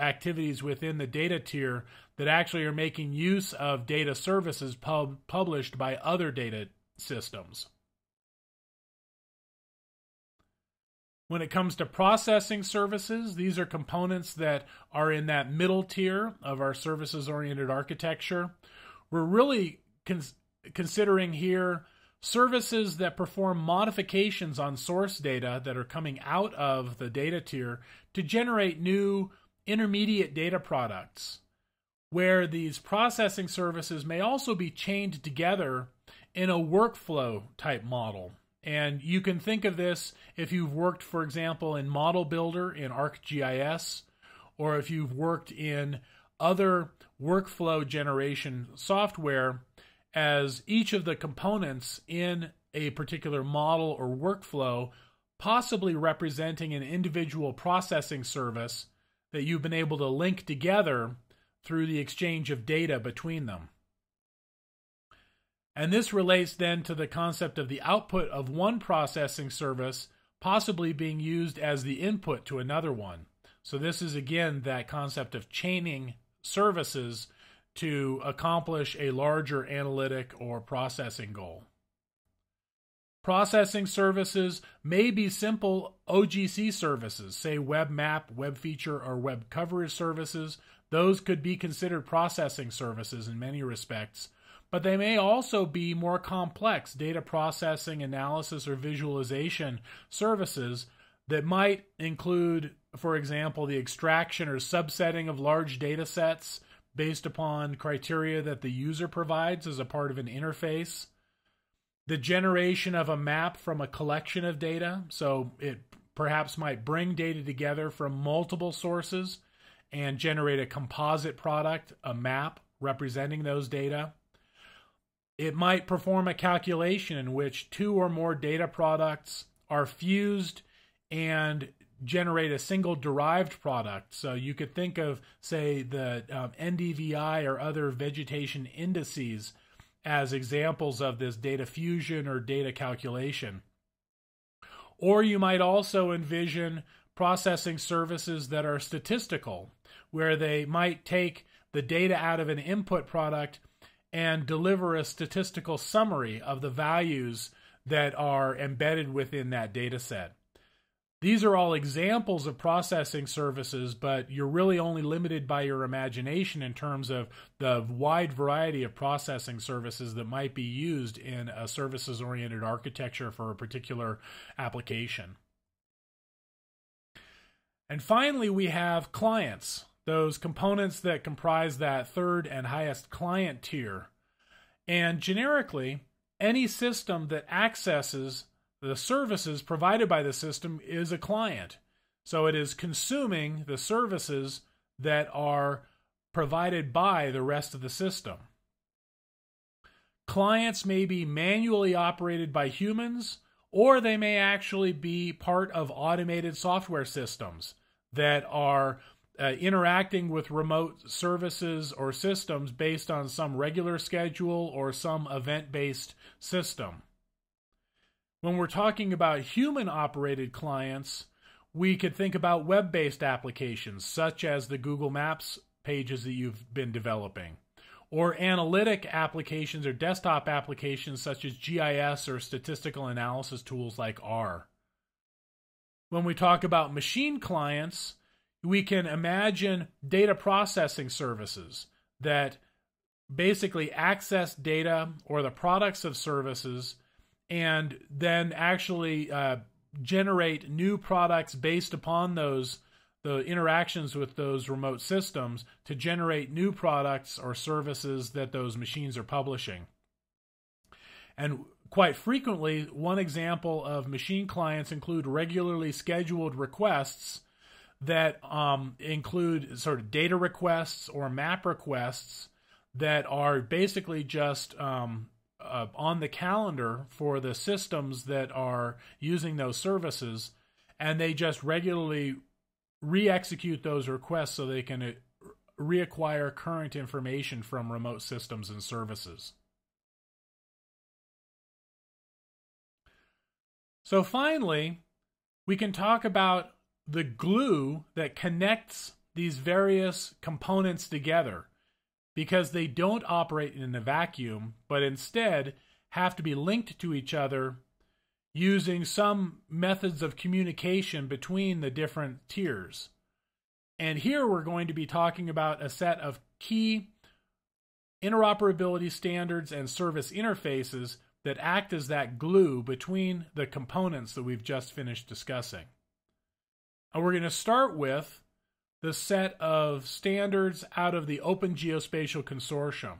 activities within the data tier that actually are making use of data services published by other data systems. When it comes to processing services, these are components that are in that middle tier of our services-oriented architecture. We're really considering here services that perform modifications on source data that are coming out of the data tier to generate new intermediate data products, where these processing services may also be chained together in a workflow type model. And you can think of this if you've worked, for example, in Model Builder in ArcGIS, or if you've worked in other workflow generation software, as each of the components in a particular model or workflow possibly representing an individual processing service that you've been able to link together through the exchange of data between them. And this relates then to the concept of the output of one processing service possibly being used as the input to another one. So this is again that concept of chaining services to accomplish a larger analytic or processing goal. Processing services may be simple OGC services, say web map, web feature, or web coverage services. Those could be considered processing services in many respects, but they may also be more complex data processing, analysis, or visualization services that might include, for example, the extraction or subsetting of large data sets based upon criteria that the user provides as a part of an interface, the generation of a map from a collection of data, so it perhaps might bring data together from multiple sources and generate a composite product, a map representing those data. It might perform a calculation in which two or more data products are fused and generate a single derived product. So you could think of, say, the NDVI or other vegetation indices as examples of this data fusion or data calculation. Or you might also envision processing services that are statistical, where they might take the data out of an input product and deliver a statistical summary of the values that are embedded within that data set. These are all examples of processing services, but you're really only limited by your imagination in terms of the wide variety of processing services that might be used in a services-oriented architecture for a particular application. And finally, we have clients, those components that comprise that third and highest client tier. And generically, any system that accesses the services provided by the system is a client. So it is consuming the services that are provided by the rest of the system. Clients may be manually operated by humans, or they may actually be part of automated software systems that are interacting with remote services or systems based on some regular schedule or some event-based system. When we're talking about human-operated clients, we could think about web-based applications, such as the Google Maps pages that you've been developing, or analytic applications or desktop applications such as GIS or statistical analysis tools like R. When we talk about machine clients, we can imagine data processing services that basically access data or the products of services and then actually generate new products based upon the interactions with those remote systems to generate new products or services that those machines are publishing. And quite frequently, one example of machine clients include regularly scheduled requests that include sort of data requests or map requests that are basically just on the calendar for the systems that are using those services, and they just regularly re-execute those requests so they can reacquire current information from remote systems and services. So finally, we can talk about the glue that connects these various components together, because they don't operate in a vacuum, but instead have to be linked to each other using some methods of communication between the different tiers. And here we're going to be talking about a set of key interoperability standards and service interfaces that act as that glue between the components that we've just finished discussing. And we're going to start with the set of standards out of the Open Geospatial Consortium,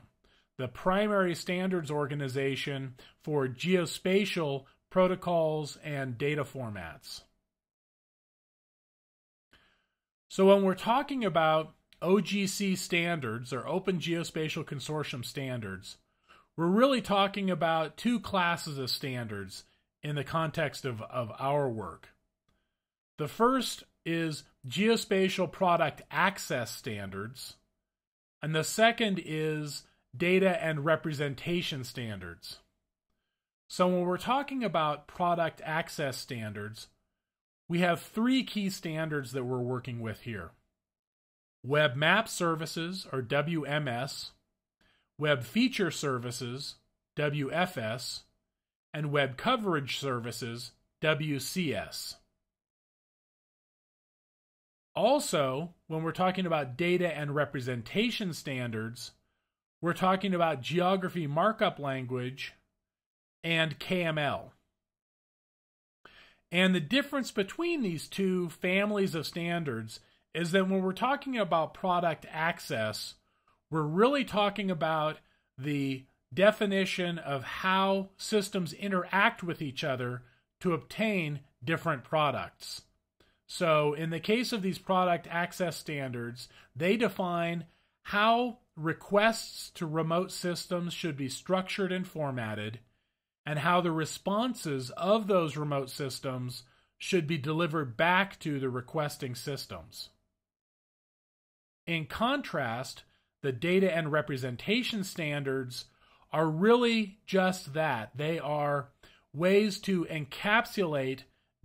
the primary standards organization for geospatial protocols and data formats. So when we're talking about OGC standards, or Open Geospatial Consortium standards, we're really talking about two classes of standards in the context of our work. The first is Geospatial Product Access Standards, and the second is Data and Representation Standards. So when we're talking about Product Access Standards, we have three key standards that we're working with here. Web Map Services, or WMS, Web Feature Services, WFS, and Web Coverage Services, WCS. Also, when we're talking about data and representation standards, we're talking about geography markup language and KML. And the difference between these two families of standards is that when we're talking about product access, we're really talking about the definition of how systems interact with each other to obtain different products. So in the case of these product access standards, they define how requests to remote systems should be structured and formatted, and how the responses of those remote systems should be delivered back to the requesting systems. In contrast, the data and representation standards are really just that. They are ways to encapsulate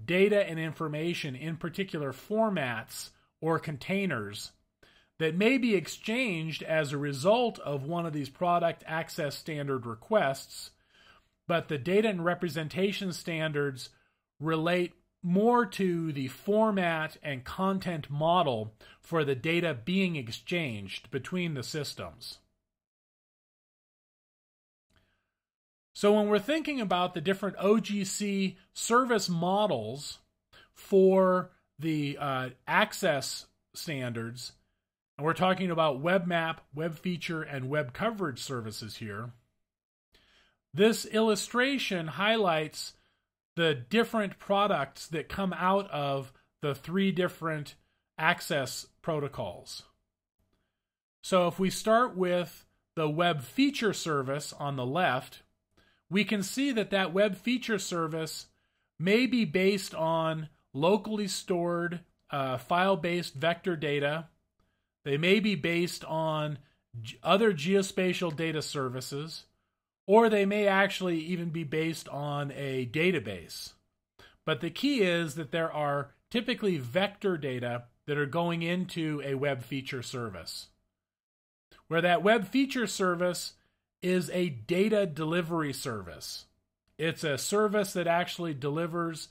data and information in particular formats or containers that may be exchanged as a result of one of these product access standard requests, but the data and representation standards relate more to the format and content model for the data being exchanged between the systems. So when we're thinking about the different OGC service models for the access standards, and we're talking about web map, web feature, and web coverage services here, this illustration highlights the different products that come out of the three different access protocols. So if we start with the web feature service on the left, we can see that that web feature service may be based on locally stored file-based vector data. They may be based on other geospatial data services, or they may actually even be based on a database. But the key is that there are typically vector data that are going into a web feature service, where that web feature service is a data delivery service. It's a service that actually delivers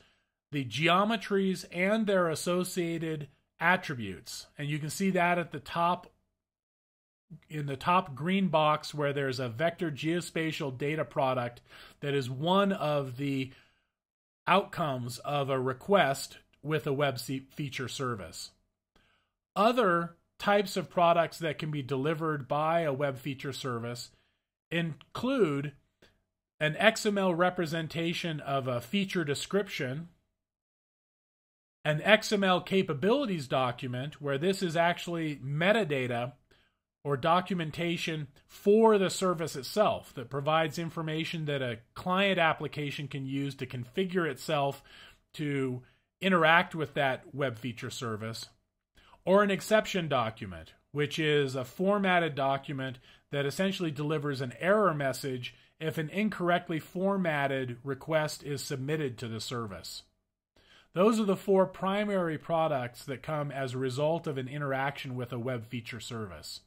the geometries and their associated attributes. And you can see that at the top, in the top green box, where there's a vector geospatial data product that is one of the outcomes of a request with a web feature service. Other types of products that can be delivered by a web feature service include an XML representation of a feature description, an XML capabilities document, where this is actually metadata or documentation for the service itself that provides information that a client application can use to configure itself to interact with that web feature service, or an exception document, which is a formatted document that essentially delivers an error message if an incorrectly formatted request is submitted to the service. Those are the four primary products that come as a result of an interaction with a web feature service.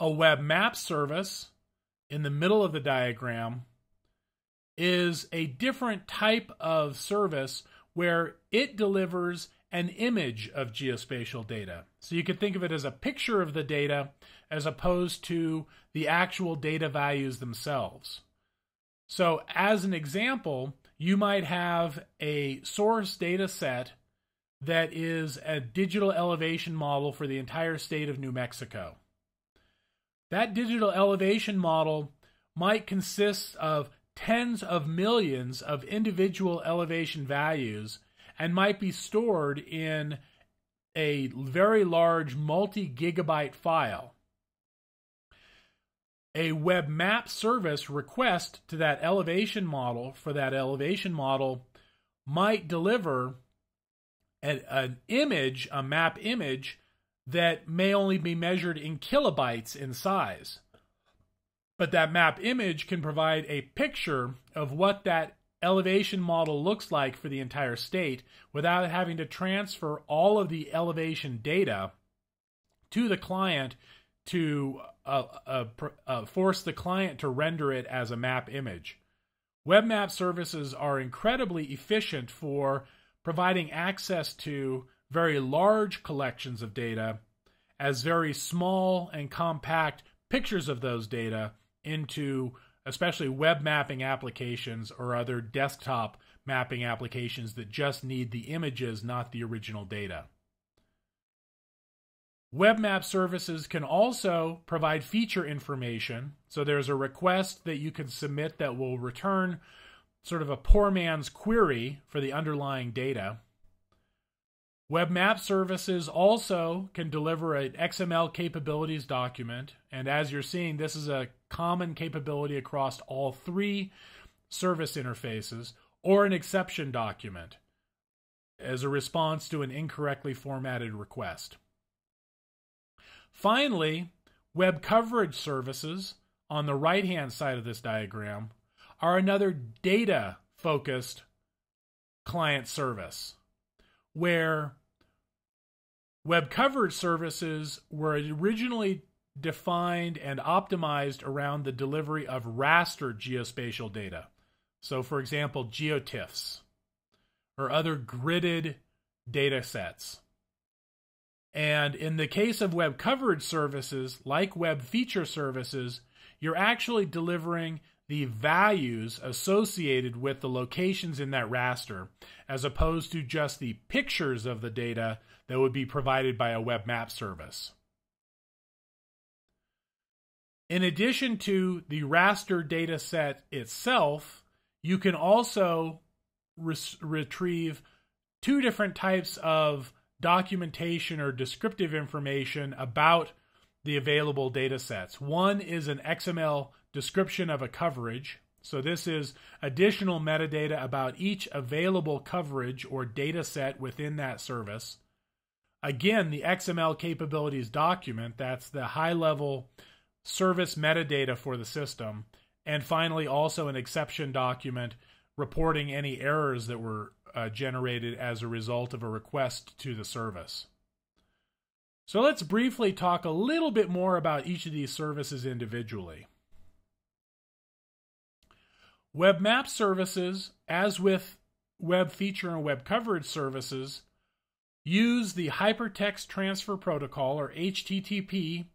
A web map service, in the middle of the diagram, is a different type of service where it delivers an image of geospatial data. So you could think of it as a picture of the data as opposed to the actual data values themselves. So as an example, you might have a source data set that is a digital elevation model for the entire state of New Mexico. That digital elevation model might consist of tens of millions of individual elevation values and might be stored in a very large multi-gigabyte file. A web map service request to that elevation model for that elevation model might deliver an image, a map image, that may only be measured in kilobytes in size. But that map image can provide a picture of what that elevation model looks like for the entire state without having to transfer all of the elevation data to the client to force the client to render it as a map image. Web map services are incredibly efficient for providing access to very large collections of data as very small and compact pictures of those data into especially web mapping applications or other desktop mapping applications that just need the images, not the original data. Web map services can also provide feature information. So there's a request that you can submit that will return sort of a poor man's query for the underlying data. Web map services also can deliver an XML capabilities document. And as you're seeing, this is a common capability across all three service interfaces, or an exception document as a response to an incorrectly formatted request. Finally, web coverage services on the right-hand side of this diagram are another data-focused client service, where web coverage services were originally defined and optimized around the delivery of raster geospatial data. So, for example, GeoTIFFs or other gridded data sets. And in the case of web coverage services, like web feature services, you're actually delivering the values associated with the locations in that raster, as opposed to just the pictures of the data that would be provided by a web map service. In addition to the raster data set itself, you can also retrieve two different types of documentation or descriptive information about the available data sets. One is an XML description of a coverage. So this is additional metadata about each available coverage or data set within that service. Again, the XML capabilities document, that's the high-level service metadata for the system. And finally, also an exception document reporting any errors that were generated as a result of a request to the service. So let's briefly talk a little bit more about each of these services individually. Web map services, as with web feature and web coverage services, use the Hypertext Transfer Protocol, or HTTP,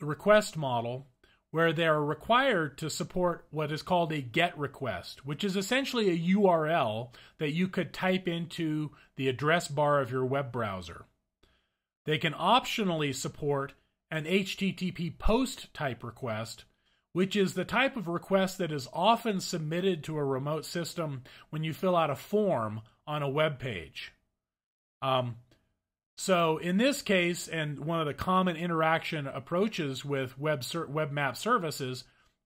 request model, where they're required to support what is called a GET request, which is essentially a URL that you could type into the address bar of your web browser. They can optionally support an HTTP POST type request, which is the type of request that is often submitted to a remote system when you fill out a form on a web page. So in this case, and one of the common interaction approaches with web map services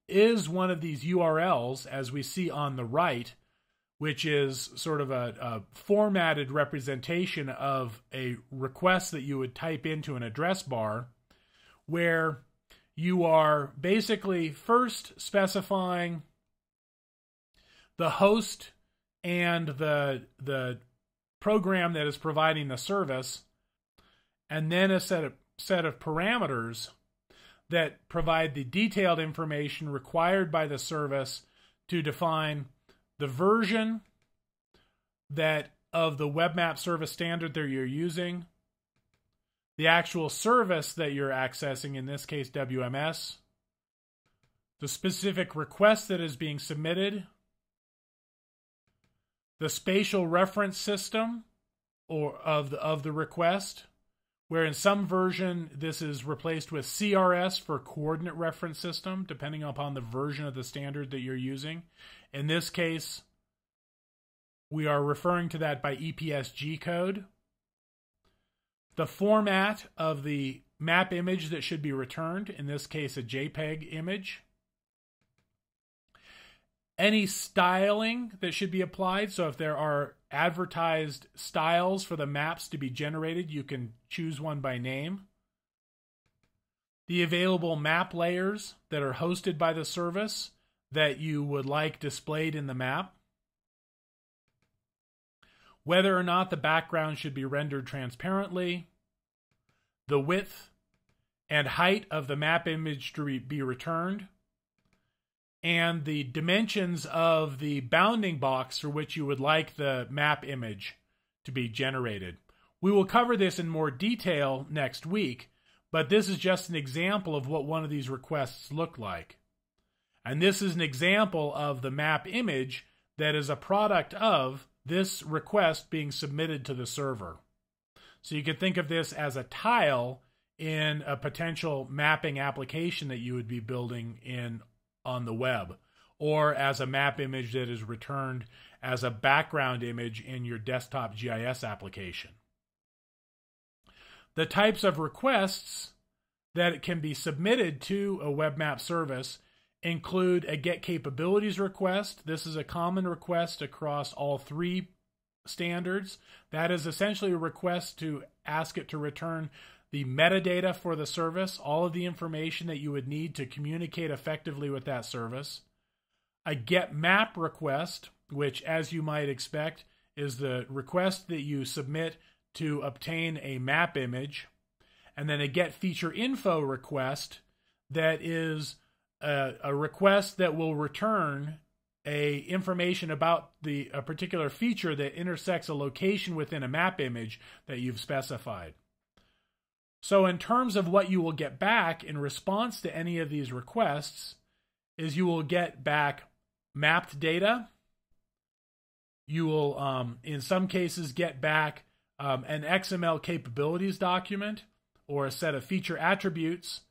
is one of these URLs, as we see on the right, which is sort of a formatted representation of a request that you would type into an address bar, where you are basically first specifying the host and the program that is providing the service, and then a set of parameters that provide the detailed information required by the service to define the version of the web map service standard that you're using, the actual service that you're accessing, in this case WMS, the specific request that is being submitted, the spatial reference system of the request, where in some version this is replaced with CRS for coordinate reference system, depending upon the version of the standard that you're using. In this case, we are referring to that by EPSG code. The format of the map image that should be returned, in this case a JPEG image. Any styling that should be applied, so if there are advertised styles for the maps to be generated, you can choose one by name. The available map layers that are hosted by the service that you would like displayed in the map. Whether or not the background should be rendered transparently. The width and height of the map image to be returned. And the dimensions of the bounding box for which you would like the map image to be generated. We will cover this in more detail next week, but this is just an example of what one of these requests look like. And this is an example of the map image that is a product of this request being submitted to the server. So you could think of this as a tile in a potential mapping application that you would be building on the web, or as a map image that is returned as a background image in your desktop GIS application. The types of requests that can be submitted to a web map service include a get capabilities request. This is a common request across all three standards. That is essentially a request to ask it to return the metadata for the service, all of the information that you would need to communicate effectively with that service. a get map request, which, as you might expect, is the request that you submit to obtain a map image, and then a get feature info request that is a request that will return information about a particular feature that intersects a location within a map image that you've specified. So in terms of what you will get back in response to any of these requests is you will get back mapped data. You will, in some cases, get back an XML capabilities document or a set of feature attributes.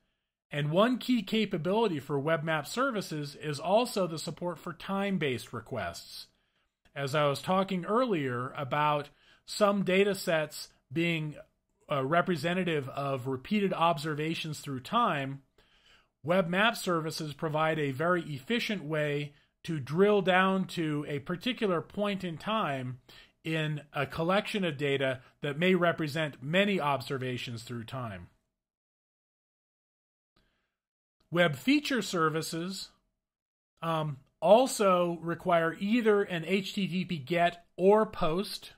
And one key capability for Web Map Services is also the support for time-based requests. As I was talking earlier about some data sets being representative of repeated observations through time, Web Map Services provide a very efficient way to drill down to a particular point in time in a collection of data that may represent many observations through time. Web Feature Services also require either an HTTP GET or POST,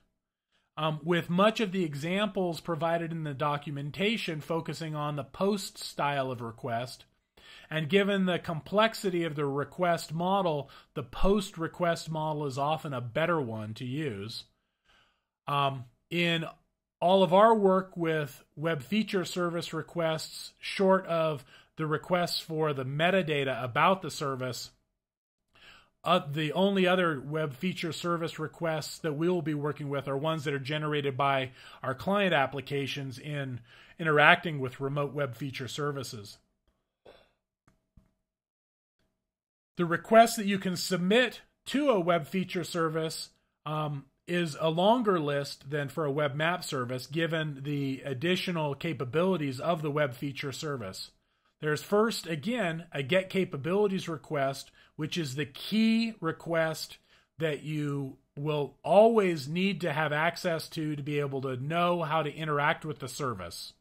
with much of the examples provided in the documentation focusing on the POST style of request. And given the complexity of the request model, the POST request model is often a better one to use. In all of our work with Web Feature Service requests, short of the requests for the metadata about the service, the only other Web Feature Service requests that we will be working with are ones that are generated by our client applications in interacting with remote Web Feature Services. The request that you can submit to a Web Feature Service is a longer list than for a Web Map Service, given the additional capabilities of the Web Feature Service. There's first, again, a Get Capabilities request, which is the key request that you will always need to have access to be able to know how to interact with the service.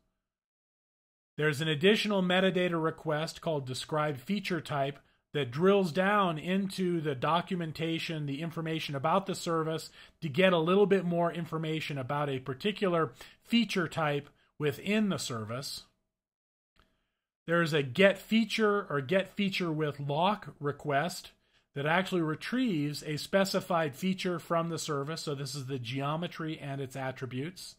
There's an additional metadata request called Describe Feature Type that drills down into the documentation, the information about the service, to get a little bit more information about a particular feature type within the service. There's a Get Feature or Get Feature with Lock request that actually retrieves a specified feature from the service. So this is the geometry and its attributes.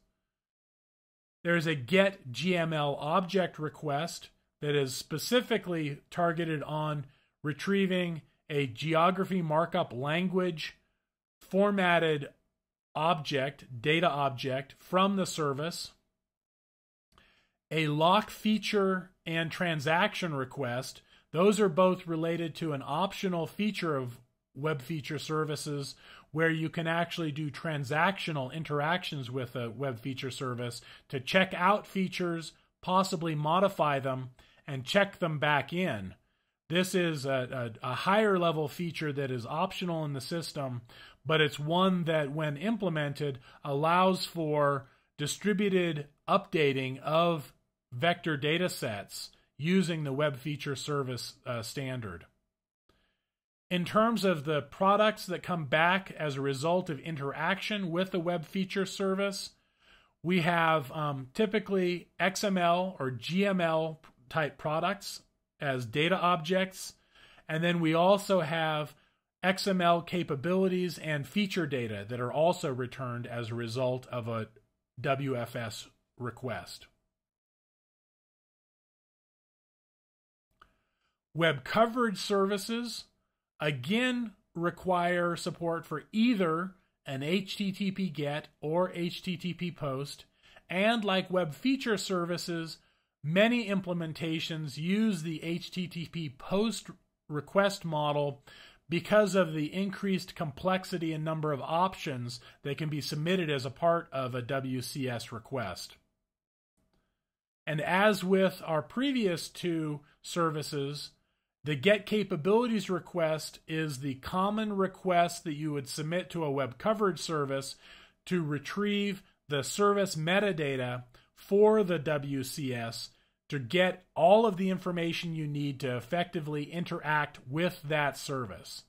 There's a Get GML Object request that is specifically targeted on retrieving a geography markup language formatted object, data object from the service. A lock feature and transaction request. Those are both related to an optional feature of Web Feature Services where you can actually do transactional interactions with a Web Feature Service to check out features, possibly modify them, and check them back in. This is a higher level feature that is optional in the system, but it's one that, when implemented, allows for distributed updating of vector data sets using the Web Feature Service standard. In terms of the products that come back as a result of interaction with the Web Feature Service, we have typically XML or GML type products as data objects, and then we also have XML capabilities and feature data that are also returned as a result of a WFS request. Web Coverage Services, again, require support for either an HTTP GET or HTTP POST, and like Web Feature Services, many implementations use the HTTP POST request model because of the increased complexity and number of options that can be submitted as a part of a WCS request. And as with our previous two services, the Get Capabilities request is the common request that you would submit to a web coverage service to retrieve the service metadata for the WCS to get all of the information you need to effectively interact with that service.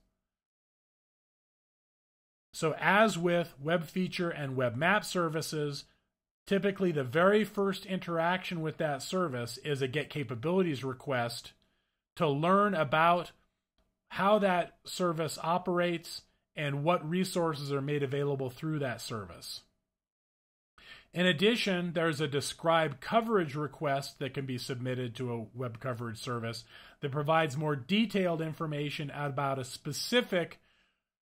So as with web feature and web map services, typically the very first interaction with that service is a get capabilities request to learn about how that service operates and what resources are made available through that service. In addition, there's a describe coverage request that can be submitted to a web coverage service that provides more detailed information about a specific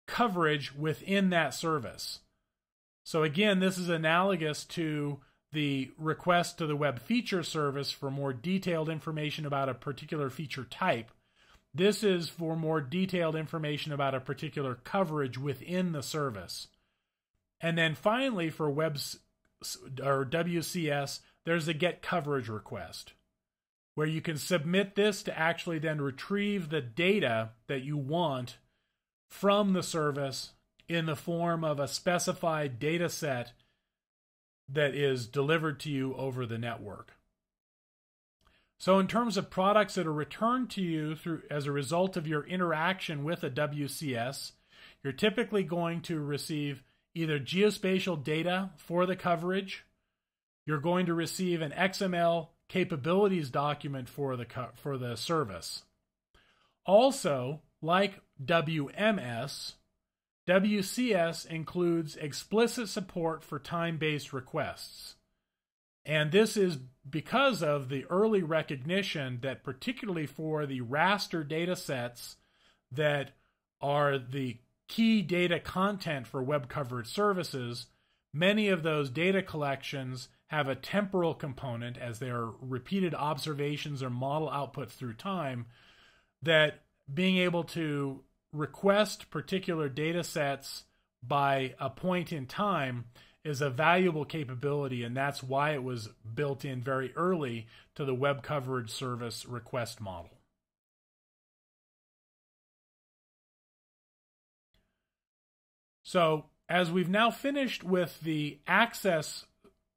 coverage within that service. So again, this is analogous to the request to the web feature service for more detailed information about a particular feature type. This is for more detailed information about a particular coverage within the service. And then finally, for webs or WCS, there's a get coverage request, where you can submit this to actually then retrieve the data that you want from the service in the form of a specified data set that is delivered to you over the network. So in terms of products that are returned to you as a result of your interaction with a WCS, you're typically going to receive either geospatial data for the coverage, you're going to receive an XML capabilities document for the service. Also, like WMS, WCS includes explicit support for time-based requests. And this is because of the early recognition that particularly for the raster data sets that are the key data content for web coverage services, many of those data collections have a temporal component as they are repeated observations or model outputs through time, that being able to request particular data sets by a point in time is a valuable capability, and that's why it was built in very early to the web coverage service request model. So as we've now finished with the access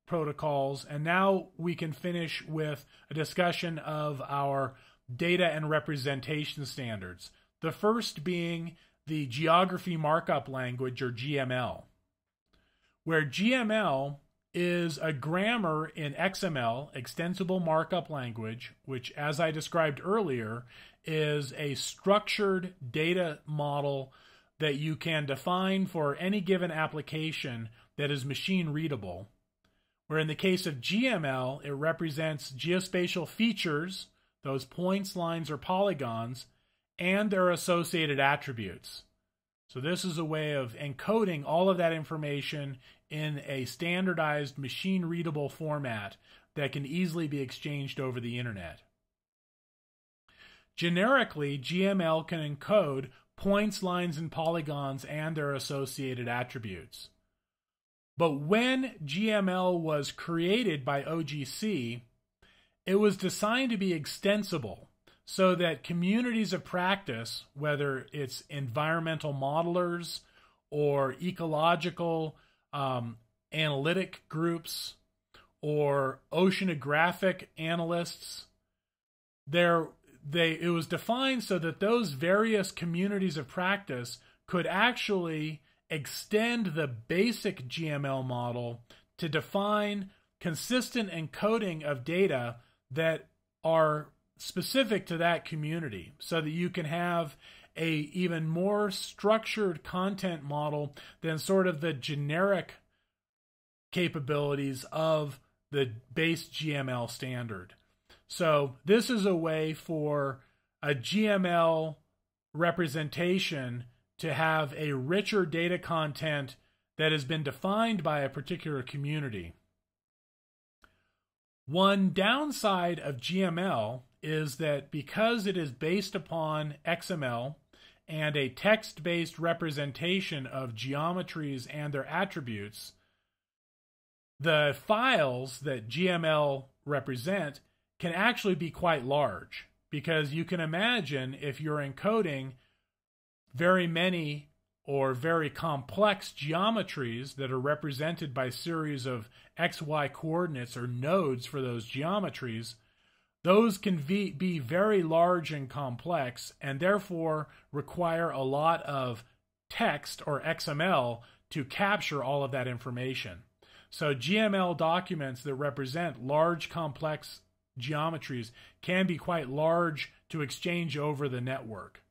protocols, and now we can finish with a discussion of our data and representation standards. The first being the geography markup language, or GML, where GML is a grammar in XML, extensible markup language, which, as I described earlier, is a structured data model that you can define for any given application that is machine readable. Where in the case of GML, it represents geospatial features, those points, lines, or polygons, and their associated attributes. So this is a way of encoding all of that information in a standardized machine-readable format that can easily be exchanged over the internet. Generically, GML can encode points, lines, and polygons and their associated attributes. But when GML was created by OGC, it was designed to be extensible so that communities of practice, whether it's environmental modelers or ecological analytic groups or oceanographic analysts, it was defined so that those various communities of practice could actually extend the basic GML model to define consistent encoding of data that are specific to that community, so that you can have a even more structured content model than sort of the generic capabilities of the base GML standard. So this is a way for a GML representation to have a richer data content that has been defined by a particular community. One downside of GML is that because it is based upon XML and a text-based representation of geometries and their attributes, the files that GML represent can actually be quite large, because you can imagine if you're encoding very many or very complex geometries that are represented by series of XY coordinates or nodes for those geometries, those can be very large and complex, and therefore require a lot of text or XML to capture all of that information. So GML documents that represent large complex geometries can be quite large to exchange over the network.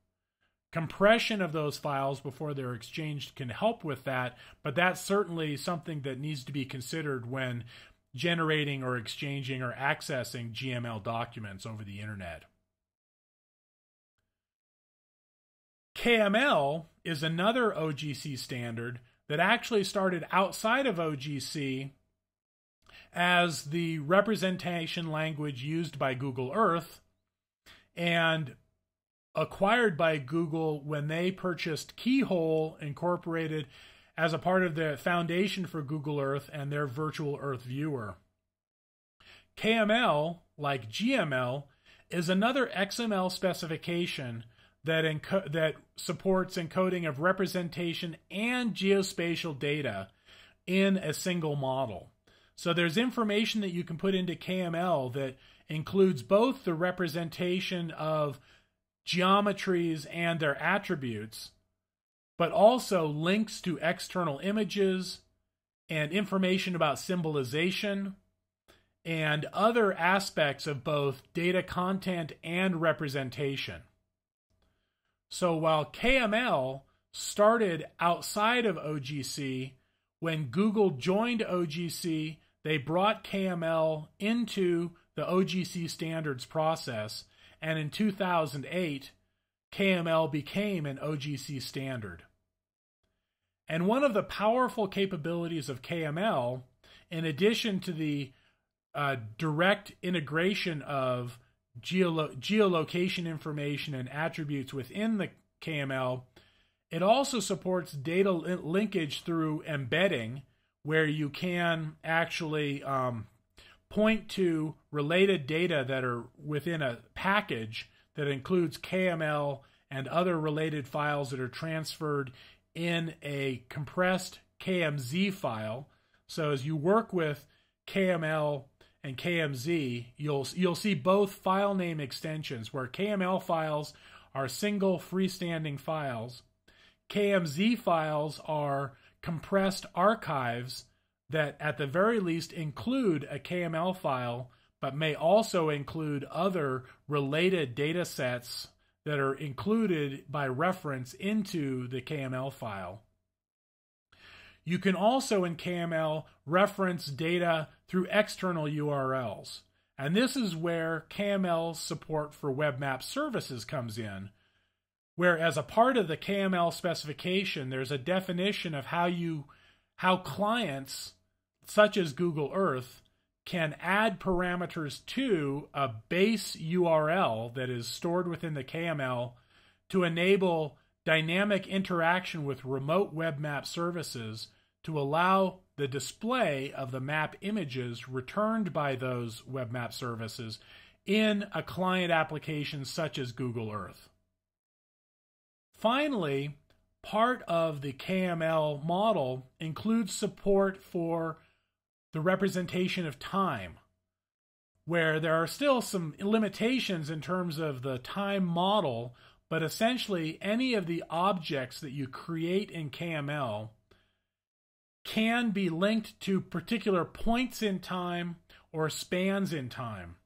Compression of those files before they're exchanged can help with that, but that's certainly something that needs to be considered when generating or exchanging or accessing GML documents over the internet. KML is another OGC standard that actually started outside of OGC as the representation language used by Google Earth and acquired by Google when they purchased Keyhole Incorporated as a part of the foundation for Google Earth and their Virtual Earth Viewer. KML, like GML, is another XML specification that supports encoding of representation and geospatial data in a single model. So there's information that you can put into KML that includes both the representation of geometries and their attributes, but also links to external images and information about symbolization and other aspects of both data content and representation. So while KML started outside of OGC, when Google joined OGC, they brought KML into the OGC Standards process, and in 2008, KML became an OGC standard. And one of the powerful capabilities of KML, in addition to the direct integration of geolocation information and attributes within the KML, it also supports data linkage through embedding, where you can actually point to related data that are within a package that includes KML and other related files that are transferred in a compressed KMZ file. So as you work with KML and KMZ, you'll see both file name extensions, where KML files are single freestanding files. KMZ files are compressed archives that at the very least include a KML file, but may also include other related data sets that are included by reference into the KML file. You can also in KML reference data through external URLs. And this is where KML's support for web map services comes in, where as a part of the KML specification, there's a definition of how clients such as Google Earth can add parameters to a base URL that is stored within the KML to enable dynamic interaction with remote web map services to allow the display of the map images returned by those web map services in a client application such as Google Earth. Finally, part of the KML model includes support for the representation of time, where there are still some limitations in terms of the time model, but essentially any of the objects that you create in KML can be linked to particular points in time or spans in time.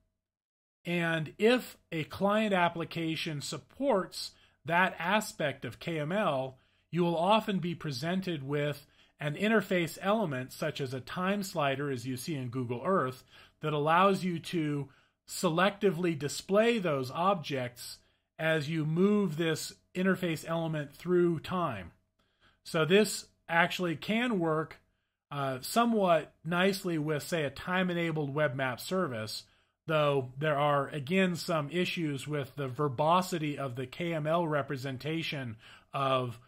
And if a client application supports that aspect of KML, you will often be presented with an interface element such as a time slider, as you see in Google Earth, that allows you to selectively display those objects as you move this interface element through time. So this actually can work somewhat nicely with, say, a time-enabled web map service, though there are, again, some issues with the verbosity of the KML representation of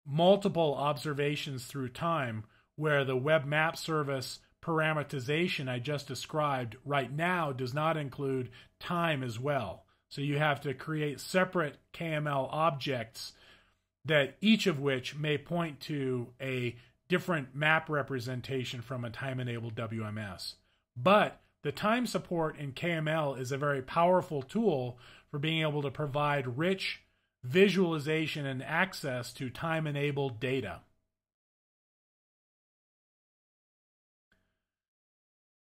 multiple observations through time, where the web map service parameterization I just described right now does not include time as well. So you have to create separate KML objects that each of which may point to a different map representation from a time-enabled WMS. But the time support in KML is a very powerful tool for being able to provide rich visualization and access to time-enabled data.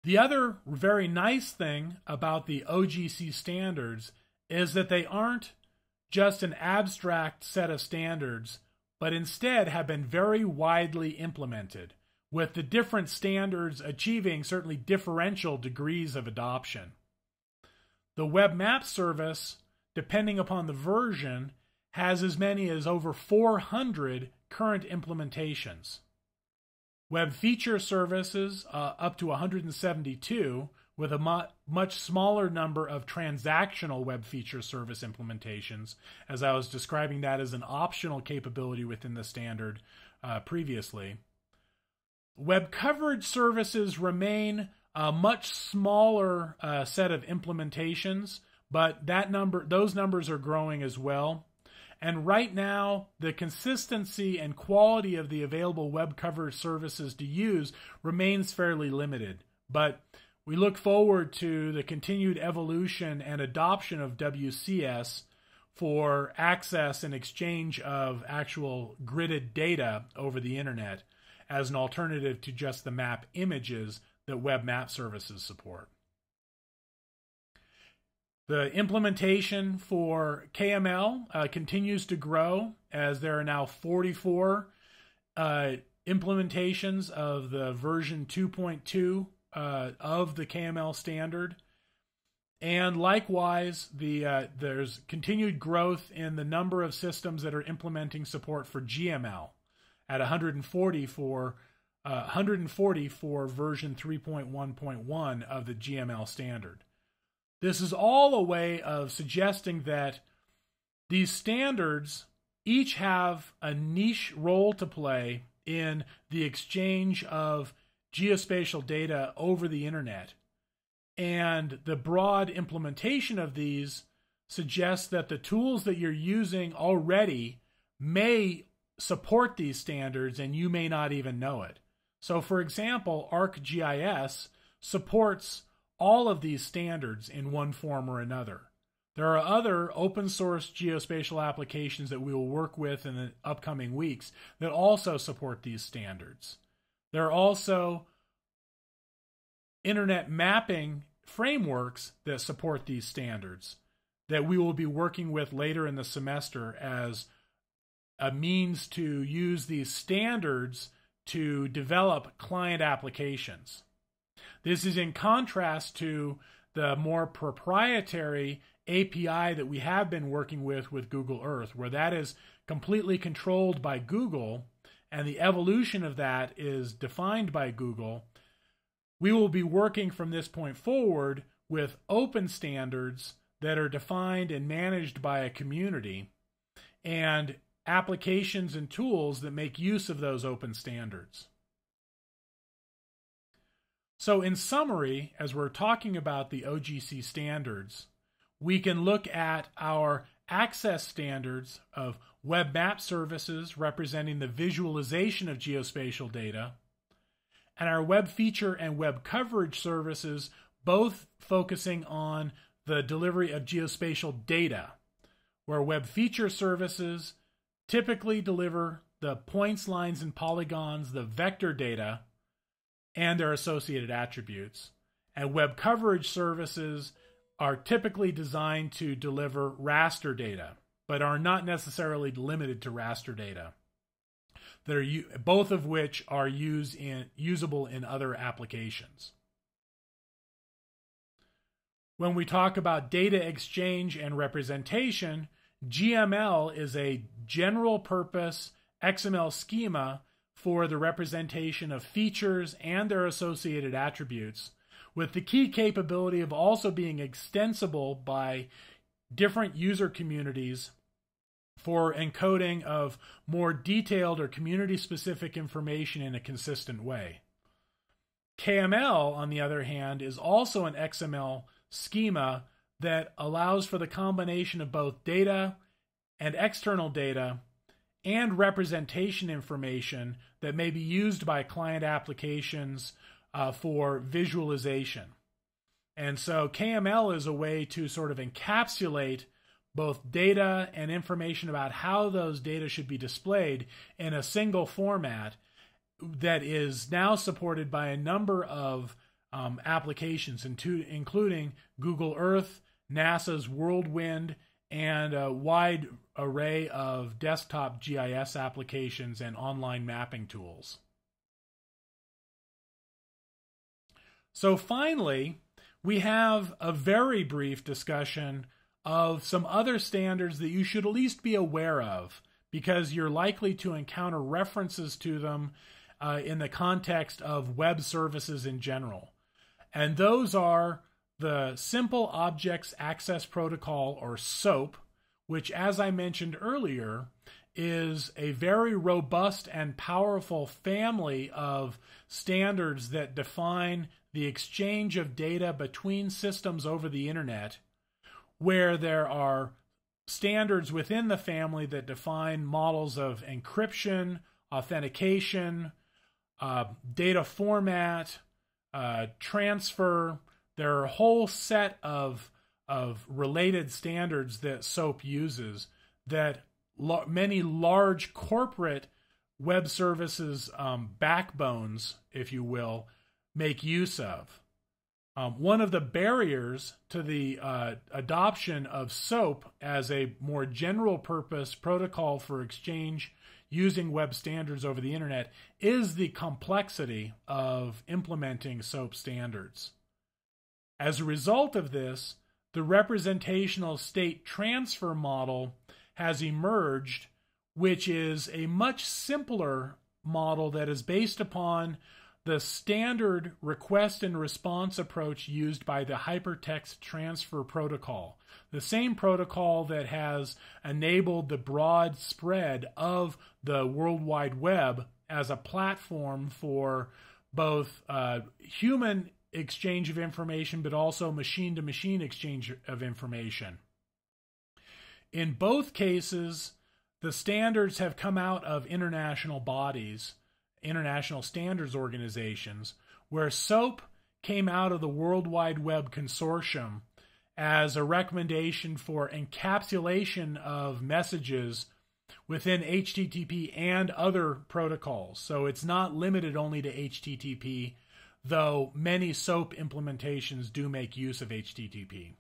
The other very nice thing about the OGC standards is that they aren't just an abstract set of standards, but instead have been very widely implemented, with the different standards achieving certainly differential degrees of adoption. The Web Map service, depending upon the version, has as many as over 400 current implementations. Web Feature Services up to 172, with a much smaller number of transactional Web Feature Service implementations, as I was describing that as an optional capability within the standard previously. Web Coverage Services remain a much smaller set of implementations, but those numbers are growing as well. And right now, the consistency and quality of the available web coverage services to use remains fairly limited. But we look forward to the continued evolution and adoption of WCS for access and exchange of actual gridded data over the internet as an alternative to just the map images that web map services support. The implementation for KML continues to grow, as there are now 44 implementations of the version 2.2 of the KML standard. And likewise, there's continued growth in the number of systems that are implementing support for GML at 140 for version 3.1.1 of the GML standard. This is all a way of suggesting that these standards each have a niche role to play in the exchange of geospatial data over the internet. And the broad implementation of these suggests that the tools that you're using already may support these standards and you may not even know it. So for example, ArcGIS supports all of these standards in one form or another. There are other open source geospatial applications that we will work with in the upcoming weeks that also support these standards. There are also internet mapping frameworks that support these standards that we will be working with later in the semester as a means to use these standards to develop client applications. This is in contrast to the more proprietary API that we have been working with Google Earth, where that is completely controlled by Google and the evolution of that is defined by Google. We will be working from this point forward with open standards that are defined and managed by a community and applications and tools that make use of those open standards. So in summary, as we're talking about the OGC standards, we can look at our access standards of web map services representing the visualization of geospatial data, and our web feature and web coverage services both focusing on the delivery of geospatial data, where web feature services typically deliver the points, lines, and polygons, the vector data, and their associated attributes. And web coverage services are typically designed to deliver raster data, but are not necessarily limited to raster data. Both of which are usable in other applications. When we talk about data exchange and representation, GML is a general purpose XML schema for the representation of features and their associated attributes, with the key capability of also being extensible by different user communities for encoding of more detailed or community-specific information in a consistent way. KML, on the other hand, is also an XML schema that allows for the combination of both data and external data and representation information that may be used by client applications for visualization. And so KML is a way to sort of encapsulate both data and information about how those data should be displayed in a single format that is now supported by a number of applications, including Google Earth, NASA's Whirlwind, and a wide array of desktop GIS applications and online mapping tools. So finally, we have a very brief discussion of some other standards that you should at least be aware of, because you're likely to encounter references to them in the context of web services in general. And those are the Simple Objects Access Protocol, or SOAP, which, as I mentioned earlier, is a very robust and powerful family of standards that define the exchange of data between systems over the internet, where there are standards within the family that define models of encryption, authentication, data format, transfer. There are a whole set of related standards that SOAP uses that many large corporate web services backbones, if you will, make use of. One of the barriers to the adoption of SOAP as a more general purpose protocol for exchange using web standards over the internet is the complexity of implementing SOAP standards. As a result of this, the representational state transfer model has emerged, which is a much simpler model that is based upon the standard request and response approach used by the Hypertext Transfer Protocol, the same protocol that has enabled the broad spread of the World Wide Web as a platform for both human exchange of information, but also machine-to-machine exchange of information. In both cases, the standards have come out of international bodies, international standards organizations, where SOAP came out of the World Wide Web Consortium as a recommendation for encapsulation of messages within HTTP and other protocols. So it's not limited only to HTTP, though many SOAP implementations do make use of HTTP.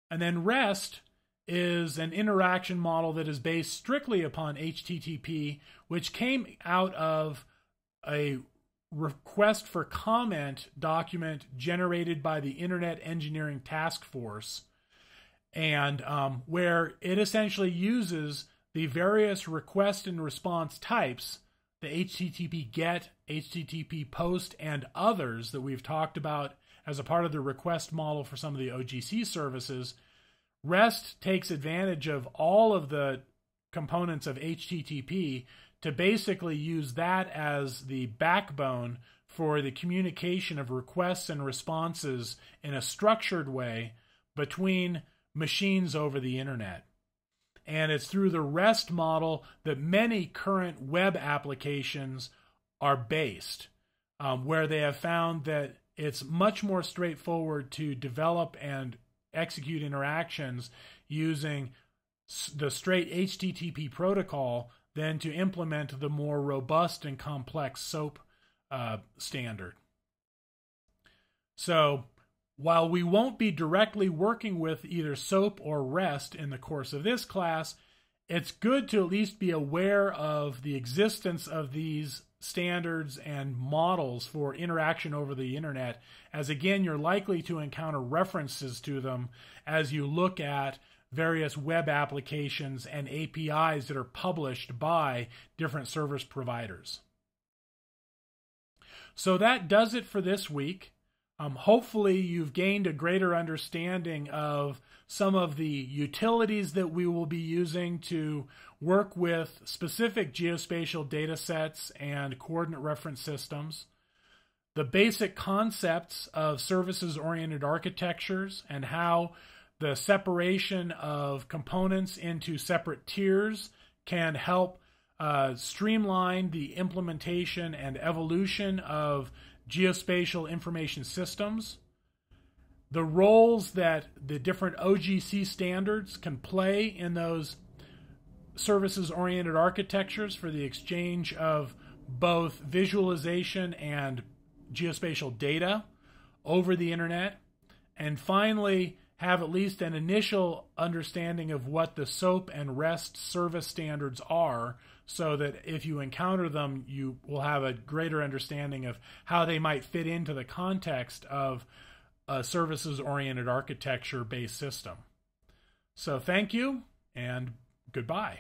And then REST is an interaction model that is based strictly upon HTTP, which came out of a request for comment document generated by the Internet Engineering Task Force, and where it essentially uses the various request and response types, the HTTP GET, HTTP POST, and others that we've talked about as a part of the request model for some of the OGC services. REST takes advantage of all of the components of HTTP to basically use that as the backbone for the communication of requests and responses in a structured way between machines over the internet. And it's through the REST model that many current web applications are based, where they have found that it's much more straightforward to develop and execute interactions using the straight HTTP protocol than to implement the more robust and complex SOAP standard. So while we won't be directly working with either SOAP or REST in the course of this class, it's good to at least be aware of the existence of these standards and models for interaction over the internet, as again, you're likely to encounter references to them as you look at various web applications and APIs that are published by different service providers. So that does it for this week. Hopefully you've gained a greater understanding of some of the utilities that we will be using to work with specific geospatial data sets and coordinate reference systems, the basic concepts of services-oriented architectures and how the separation of components into separate tiers can help streamline the implementation and evolution of geospatial information systems, the roles that the different OGC standards can play in those services-oriented architectures for the exchange of both visualization and geospatial data over the internet, and finally have at least an initial understanding of what the SOAP and REST service standards are, so that if you encounter them, you will have a greater understanding of how they might fit into the context of a services-oriented architecture-based system. So thank you, and goodbye.